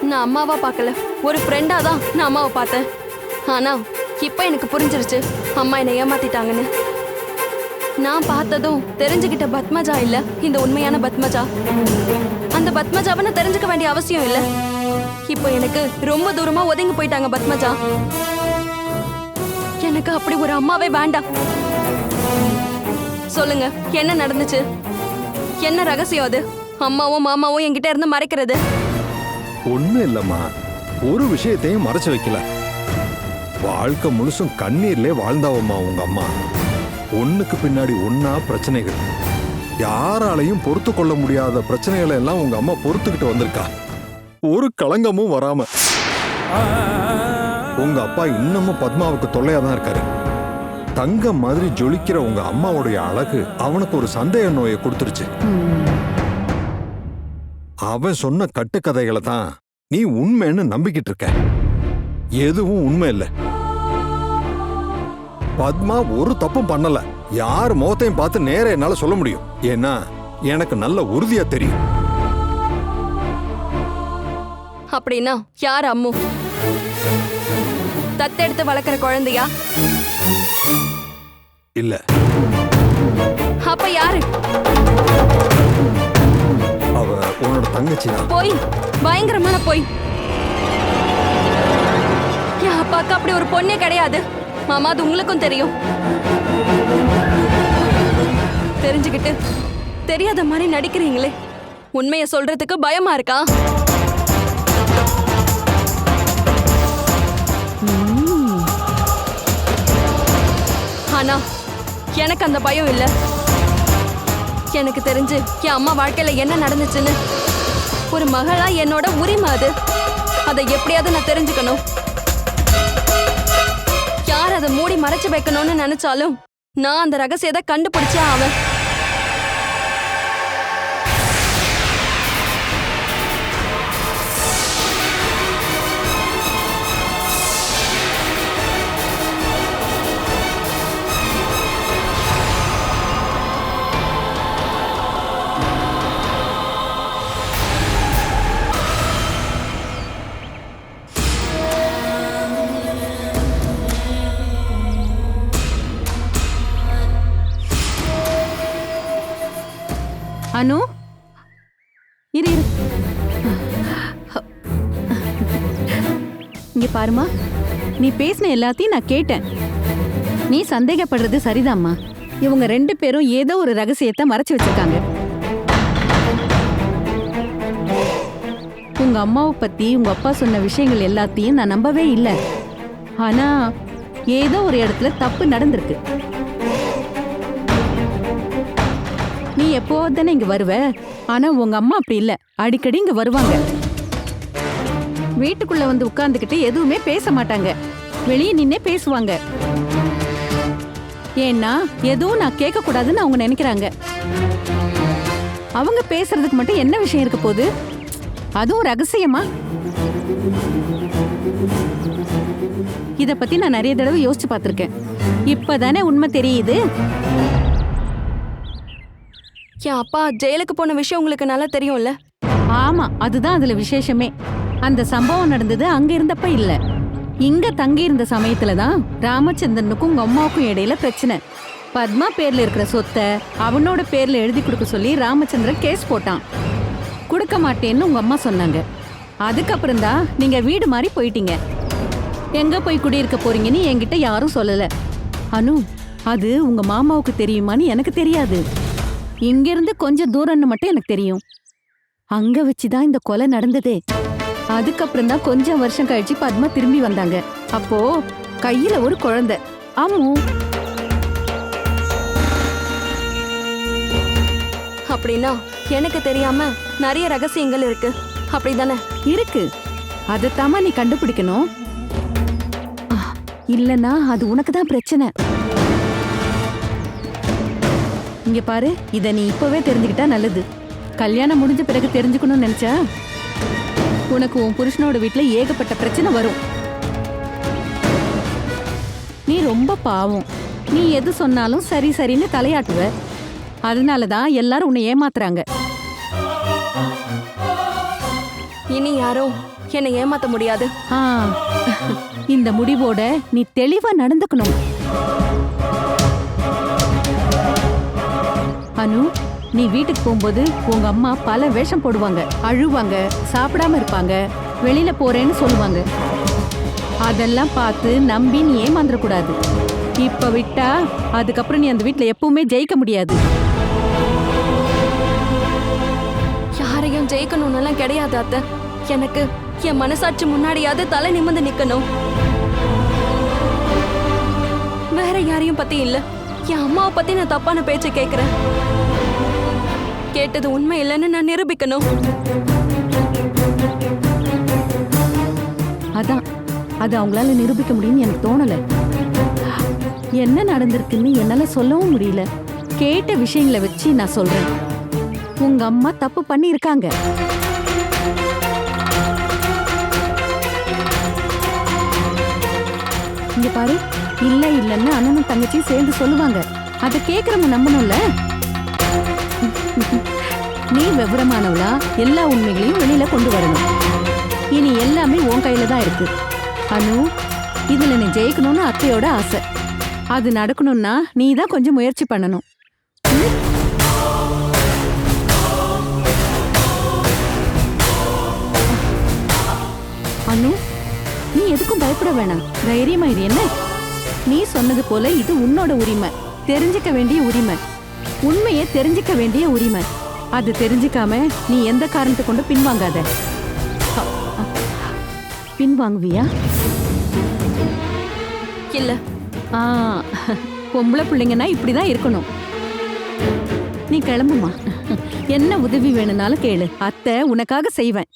நான் அம்மாவா பார்க்கல, ஒரு ஃப்ரெண்டா தான் நான் அம்மாவை பார்த்தேன். ஆனா இப்ப எனக்கு புரிஞ்சிருச்சு அம்மா என்னை ஏமாத்திட்டாங்கன்னு. நான் பார்த்ததும் தெரிஞ்சுக்கிட்ட பத்மஜா இல்ல இந்த உண்மையான பத்மஜா. அந்த பத்மஜாவை நான் தெரிஞ்சுக்க வேண்டிய அவசியம் இல்ல. இப்போ எனக்கு ரொம்ப தூரமா ஒதுங்கி போயிட்டாங்க பத்மஜா. எனக்கு அப்படி ஒரு அம்மாவே வேண்டாம். சொல்லுங்க, என்ன நடந்துச்சு? என்ன ரகசியம் அது அம்மாவும் மாமாவும் என்கிட்ட இருந்து மறைக்கிறது? ஒண்ணு இல்லம்மா, ஒரு விஷயத்தையும் மறைச்சு வைக்கல. வாழ்க்கை முழுசும் கண்ணீர்லே வாழ்ந்தாவம்மா உங்க அம்மா. ஒண்ணுக்கு பின்னாடி ஒன்னா பிரச்சனைகள், யாராலையும் பொறுத்து கொள்ள முடியாத பிரச்சனைகளை எல்லாம் உங்க அம்மா பொறுத்துக்கிட்டு வந்திருக்கா, ஒரு களங்கமும் வராம. உங்க அப்பா இன்னமும் பத்மாவுக்கு தொல்லையா தான் இருக்காரு. தங்கம் மாதிரி ஜொலிக்கிற உங்க அம்மாவுடைய அழகு அவனுக்கு ஒரு சந்தேக நோயை கொடுத்துருச்சு. அவன் சொன்ன கட்டுக்கதைகளை தான் நீ உண்மைன்னு நம்பிக்கிட்டு இருக்க. எதுவும் உண்மை இல்லை. பத்மா ஒரு தப்பும் பண்ணல. யார் முகத்தையும் பார்த்து நேரா என்னால சொல்ல முடியும். ஏன்னா எனக்கு நல்ல உறுதியா தெரியும். அப்படின்னா யார் அம்மு? தத்தெடுத்து வளர்க்கிற குழந்தையா? இல்ல. அப்ப யாரு? அவ உன்னோட தங்கச்சி தான். போய், பயங்கரமான போய். என் அப்பாக்கு அப்படி ஒரு பொண்ணே கிடையாது மாமா, அது உங்களுக்கும் தெரியும். தெரிஞ்சுக்கிட்டு தெரியாத மாதிரி நடிக்கிறீங்களே, உண்மையை சொல்றதுக்கு பயமா இருக்கா? ஆனா எனக்கு அந்த பயம் இல்ல. எனக்கு தெரிஞ்சு என் அம்மா வாழ்க்கையில என்ன நடந்துச்சுன்னு ஒரு மகளா என்னோட உரிமை அது. அதை எப்படியாவது நான் தெரிஞ்சுக்கணும். யார் அதை மூடி மறைச்சு வைக்கணும்னு நினைச்சாலும் நான் அந்த ரகசியத்தை கண்டுபிடிச்சே ஆவேன். அனு, இரு இரு. இங்க பாருமா, நீ பேசின எல்லாத்தையும் நான் கேட்டேன். நீ சந்தேகப்படுறது சரிதாம்மா. இவங்க 2 பேரும் ஏதோ ஒரு ரகசியத்தை மறைச்சு வச்சிருக்காங்க. உங்க அம்மாவை பத்தி உங்க அப்பா சொன்ன விஷயங்கள் எல்லாத்தையும் நான் நம்பவே இல்லை. ஆனா ஏதோ ஒரு இடத்துல தப்பு நடந்திருக்கு. நீ எப்போ தானே இங்க வருவ, ஆனா உங்க அம்மா அப்படி இல்ல, அடிக்கடி இங்க வருவாங்க. வீட்டுக்குள்ள வந்து உட்கார்ந்துகிட்டு எதுவுமே பேச மாட்டாங்க, வெளியே நின்னே பேசுவாங்க. ஏன்னா எதுவும் நான் கேட்க கூடாதுன்னு அவங்க நினைக்கிறாங்க. அவங்க பேசுறதுக்கு மட்டும் என்ன விஷயம் இருக்க போகுது? அதுவும் ரகசியமா? இத பத்தி நான் நிறைய தடவை யோசிச்சு பார்த்திருக்கேன். இப்பதானே உண்மை தெரியுது. என் அப்பா ஜெயிலுக்கு போன விஷயம் உங்களுக்கு நல்லா தெரியும்ல? ஆமா, அதுதான் அதுல விசேஷமே. அந்த சம்பவம் நடந்தது அங்க இருந்தப்ப இல்ல, இங்க தங்கி இருந்த சமயத்துலதான் ராமச்சந்திரனுக்கும் உங்க அம்மாவுக்கும் இடையில பிரச்சனை. பத்மா பேர்ல இருக்கிற சொத்தை அவனோட பேர்ல எழுதி கொடுக்க சொல்லி ராமச்சந்திரன் கேஸ் போட்டான். கொடுக்க மாட்டேன்னு உங்க அம்மா சொன்னாங்க. அதுக்கப்புறம் தான் நீங்க வீடு மாறி போயிட்டீங்க. எங்க போய் குடியிருக்க போறீங்கன்னு என்கிட்ட யாரும் சொல்லல. அனு, அது உங்க மாமாவுக்கு தெரியுமான்னு எனக்கு தெரியாது. இங்கிருந்து கொஞ்சம் தூரம்னு மட்டும் எனக்கு தெரியும். அங்க வச்சுதான் இந்த கொலை நடந்ததே. அதுக்கப்புறம் தான் கொஞ்சம் வருஷம் கழிச்சு பத்மா திரும்பி வந்தாங்க. அப்போ கையில ஒரு குழந்தை. ஆமோ, அப்படின்னா எனக்கு தெரியாம நிறைய ரகசியங்கள் இருக்கு, அப்படிதானே? இருக்கு. அதைத்தாமா நீ கண்டுபிடிக்கணும். இல்லனா அது உனக்கு தான் பிரச்சனை. இங்க பாரு, இத நீ இப்பவே தெரிஞ்சுக்கிட்டா நல்லது. கல்யாணம் முடிஞ்ச பிறகு தெரிஞ்சுக்கணும்னு நினைச்சா உனக்கு உன் புருஷனோட வீட்டுல ஏகப்பட்ட பிரச்சனை வரும். நீ ரொம்ப பாவம். நீ எது சொன்னாலும் சரி சரின்னு தலையாட்டுவ. அதனாலதான் எல்லாரும் உன்னை ஏமாத்துறாங்க. இனி யாரும் என்னை ஏமாத்த முடியாது. இந்த முடிவோட நீ தெளிவா நடந்துக்கணும். அனு, நீ வீட்டுக்கு போகும்போது உங்க அம்மா பல வேஷம் போடுவாங்க, அழுவாங்க, சாப்பிடாம இருப்பாங்க, வெளியில போறேன்னு சொல்லுவாங்க. அதெல்லாம் பார்த்து நம்பி நீ ஏமாந்துடக்கூடாது. இப்ப விட்டா அதுக்கப்புறம் நீ அந்த வீட்டுல எப்பவுமே ஜெயிக்க முடியாது. யாரையும் ஜெயிக்கணும்னு கிடையாது அத்தை. எனக்கு என் மனசாட்சி முன்னாடியாவது தலை நிமிர்ந்து நிக்கணும். வேற யாரையும் பத்தி இல்ல, என் அம்மாவை பத்தி நான் தப்பான பேச்சை கேட்கிறேன். கேட்டது உண்மை இல்லைன்னு நான் நிரூபிக்கணும். அதான் அது அவங்களால நிரூபிக்க முடியும்னு எனக்கு தோணல. என்ன நடந்திருக்குன்னு என்னால சொல்லவும் முடியல. கேட்ட விஷயங்களை வச்சு நான் சொல்றேன். உங்க அம்மா தப்பு பண்ணி இருக்காங்க. இங்க பாரு, இல்ல இல்லன்னு அண்ணனும் தங்கச்சியும் சேர்ந்து சொல்லுவாங்க. அதை கேக்குறவங்க நம்பணும்ல. நீ விவரமானவளா எல்லா உண்மைகளையும் வெளியில கொண்டு வரணும். இனி எல்லாமே உன் கையில தான் இருக்கு. அனு, இதுல நீ ஜெயிக்கணும்னு அத்தையோட ஆசை. அது நடக்கணும்னா நீ தான் கொஞ்சம் முயற்சி பண்ணணும். அனு, நீ எதுக்கும் பயப்பட வேணாம். தைரியமா இரு. என்ன, நீ சொன்னது போல இது உன்னோட உரிமை, தெரிஞ்சுக்க வேண்டிய உரிமை, உண்மையை தெரிஞ்சுக்க வேண்டிய உரிமை. அது தெரிஞ்சுக்காம நீ எந்த காரணத்தை கொண்டு பின்வாங்காத. பின்வாங்குவியா? இல்ல. பொம்பளை பிள்ளைங்கன்னா இப்படிதான் இருக்கணும். நீ கிளம்புமா. என்ன உதவி வேணும்னாலும் கேளு, அத்தை உனக்காக செய்வேன்.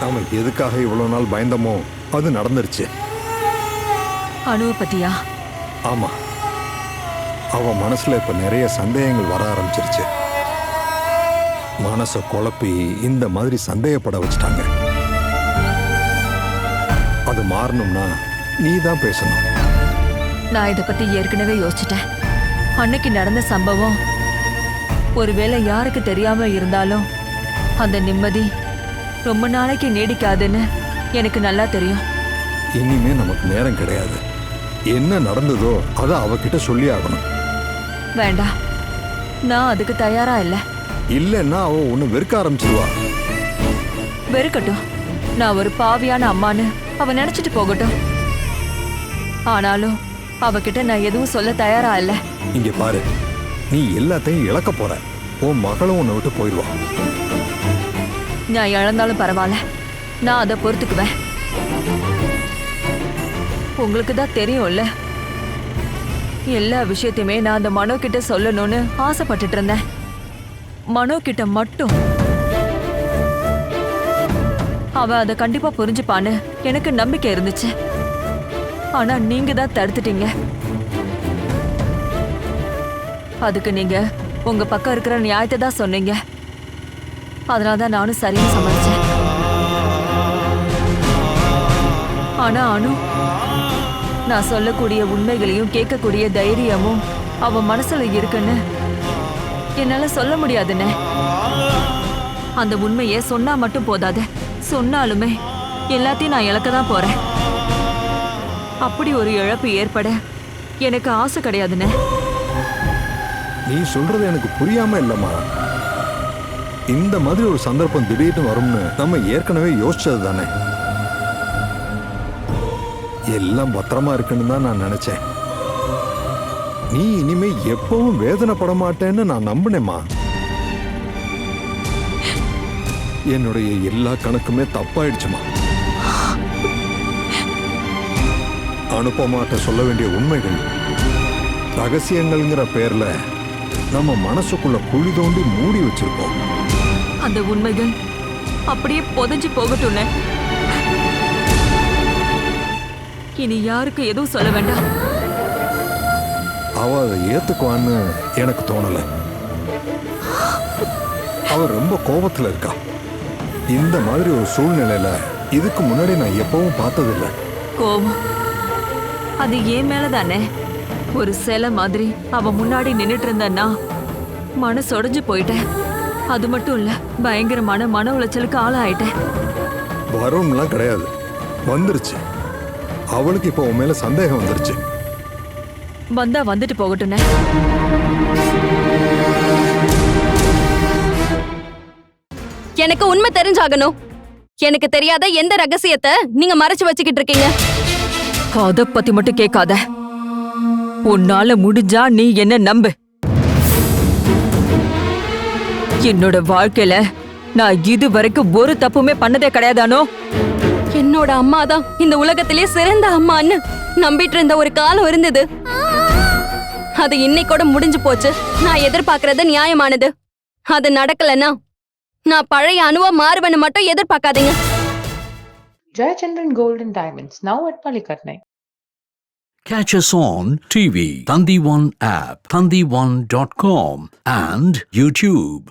நாம எதுக்காக இவ்வளவு நாள் பயந்தமோ அது நடந்துருச்சு. அனுவ பத்தியா? ஆமா, அவ மனசுல இப்ப நிறைய சந்தேகங்கள் வர ஆரம்பிச்சிருச்சு. மனசை குழப்பி இந்த மாதிரி சந்தேகப்பட வச்சுட்டாங்க. அது மாறணும்னா நீ தான் பேசணும். நான் இதை பத்தி ஏற்கனவே யோசிச்சிட்டேன். அன்னைக்கு நடந்த சம்பவம் ஒருவேளை யாருக்கு தெரியாம இருந்தாலும் அந்த நிம்மதி ரொம்ப நாளைக்கு நீடிக்காதுன்னு எனக்கு நல்லா தெரியும். இனிமே நமக்கு நேரம் கிடையாது. என்ன நடந்ததோ அதை அவகிட்ட சொல்லி ஆகணும். வேண்டாம், நான் அதுக்கு தயாரா இல்ல. இல்லைன்னா அவ ஒண்ணு வெறுக்க ஆரம்பிச்சிருவா. வெறுக்கட்டும், நான் ஒரு பாவியான அம்மான்னு அவ நினைச்சிட்டு போகட்டும். ஆனாலும் அவகிட்ட நான் எதுவும் சொல்ல தயாரா இல்ல. இங்க பாரு, நீ எல்லாத்தையும் இழக்க போற. உன் மகளும் உன்னை விட்டு போயிடுவா. நான் இழந்தாலும் பரவாயில்ல, நான் அதை பொறுத்துக்குவேன். உங்களுக்கு தான் தெரியும்ல, எல்லா விஷயத்தையுமே நான் அந்த மனோ கிட்ட சொல்லணும்னு ஆசைப்பட்டுட்டு இருந்தேன். மனோ கிட்ட மட்டும். அவ அதை கண்டிப்பா புரிஞ்சுப்பான்னு எனக்கு நம்பிக்கை இருந்துச்சு. ஆனா நீங்க தான் தடுத்துட்டீங்க. அதுக்கு நீங்க உங்க பக்கம் இருக்கிற நியாயத்தை தான் சொன்னீங்க. அதனாலதான் நானும் சரியா சமாளிச்சேன். ஆனா அனு, நான் சொல்லக்கூடிய உண்மைகளையும் கேட்கக்கூடிய தைரியமும் அவ மனசுல இருக்குன்னு என்னால சொல்ல முடியாதுன்னு. அந்த உண்மையை சொன்னா மட்டும் போதாது, சொன்னாலுமே எல்லாத்தையும் நான் இழக்க தான் போறேன். அப்படி ஒரு இழப்பு ஏற்பட எனக்கு ஆசை கிடையாதுன்னு. நீ சொல்றது எனக்கு புரியாம இல்லம்மா. இந்த மாதிரி ஒரு சந்தர்ப்பம் திடீர்னு வரும்னு நம்ம ஏற்கனவே யோசிச்சது தானே. எல்லாம் பத்திரமா இருக்குன்னு தான் நான் நினைச்சேன். நீ இனிமே எப்பவும் வேதனைப்பட மாட்டேன்னு நான் நம்பினேம்மா. என்னுடைய எல்லா கணக்குமே தப்பாயிடுச்சுமா. அனுப்பமாட்ட சொல்ல வேண்டிய உண்மைகள் ரகசியங்கள்ங்கிற பேர்ல நம்ம மனசுக்குள்ள குழி தோண்டி மூடி வச்சிருக்கோம். அந்த உண்மைகள் அப்படியே புதைஞ்சு போகட்டும். இனி யாருக்கு எதுவும் சொல்ல வேண்டாம். அவ அதை ஏத்துக்குவான்னு எனக்கு தோணல. அவ ரொம்ப கோபத்துல இருக்கா. இந்த மாதிரி ஒரு சூழ்நிலையில இதுக்கு முன்னாடி நான் எப்பவும் பார்த்ததில்லை. கோபம் அது ஏன் மேலதானே. ஒரு சிலை மாதிரி அவ முன்னாடி நின்னுட்டு இருந்தன்னா மனசு உடைஞ்சு போயிட்டேன். அது மட்டும் இல்ல, பயங்கரமான மன உளைச்சலுக்கு ஆளாயிட்டேன். வரும்லாம் கிடையாது, வந்துருச்சு. அவளுக்கு இப்போ உன் மேல சந்தேகம் வந்துருச்சு. வந்தா வந்துட்டு போகட்டும். எனக்கு உண்மை தெரிஞ்சாகணும். எனக்கு தெரியாத எந்த ரகசியத்தை நீங்க மறைச்சு வச்சுக்கிட்டு இருக்கீங்க? அத பத்தி மட்டும் கேட்காத. உன்னால முடிஞ்சா நீ என்ன நம்பு. என்னோட வாழ்க்கையில நான் இது வரைக்கும் ஒரு தப்புமே பண்ணதே கிடையாதானோ. என்னோட அம்மா தான் இந்த உலகத்திலே சிறந்த அம்மான்னு நம்பிட்டு இருந்த ஒரு காலம் இருந்தது. அது இன்னைக்கூட முடிஞ்சு போச்சு. நான் எதிர்பார்க்கறது நியாயமானது. அது நடக்கலன்னா நான் பழைய அணுவா மாறுவேன்னு மட்டும் எதிர்பார்க்காதீங்க. Jayachandran Gold and Diamonds, now at Palikatnai. Catch us on TV, Thandivan app, thandivan.com and YouTube.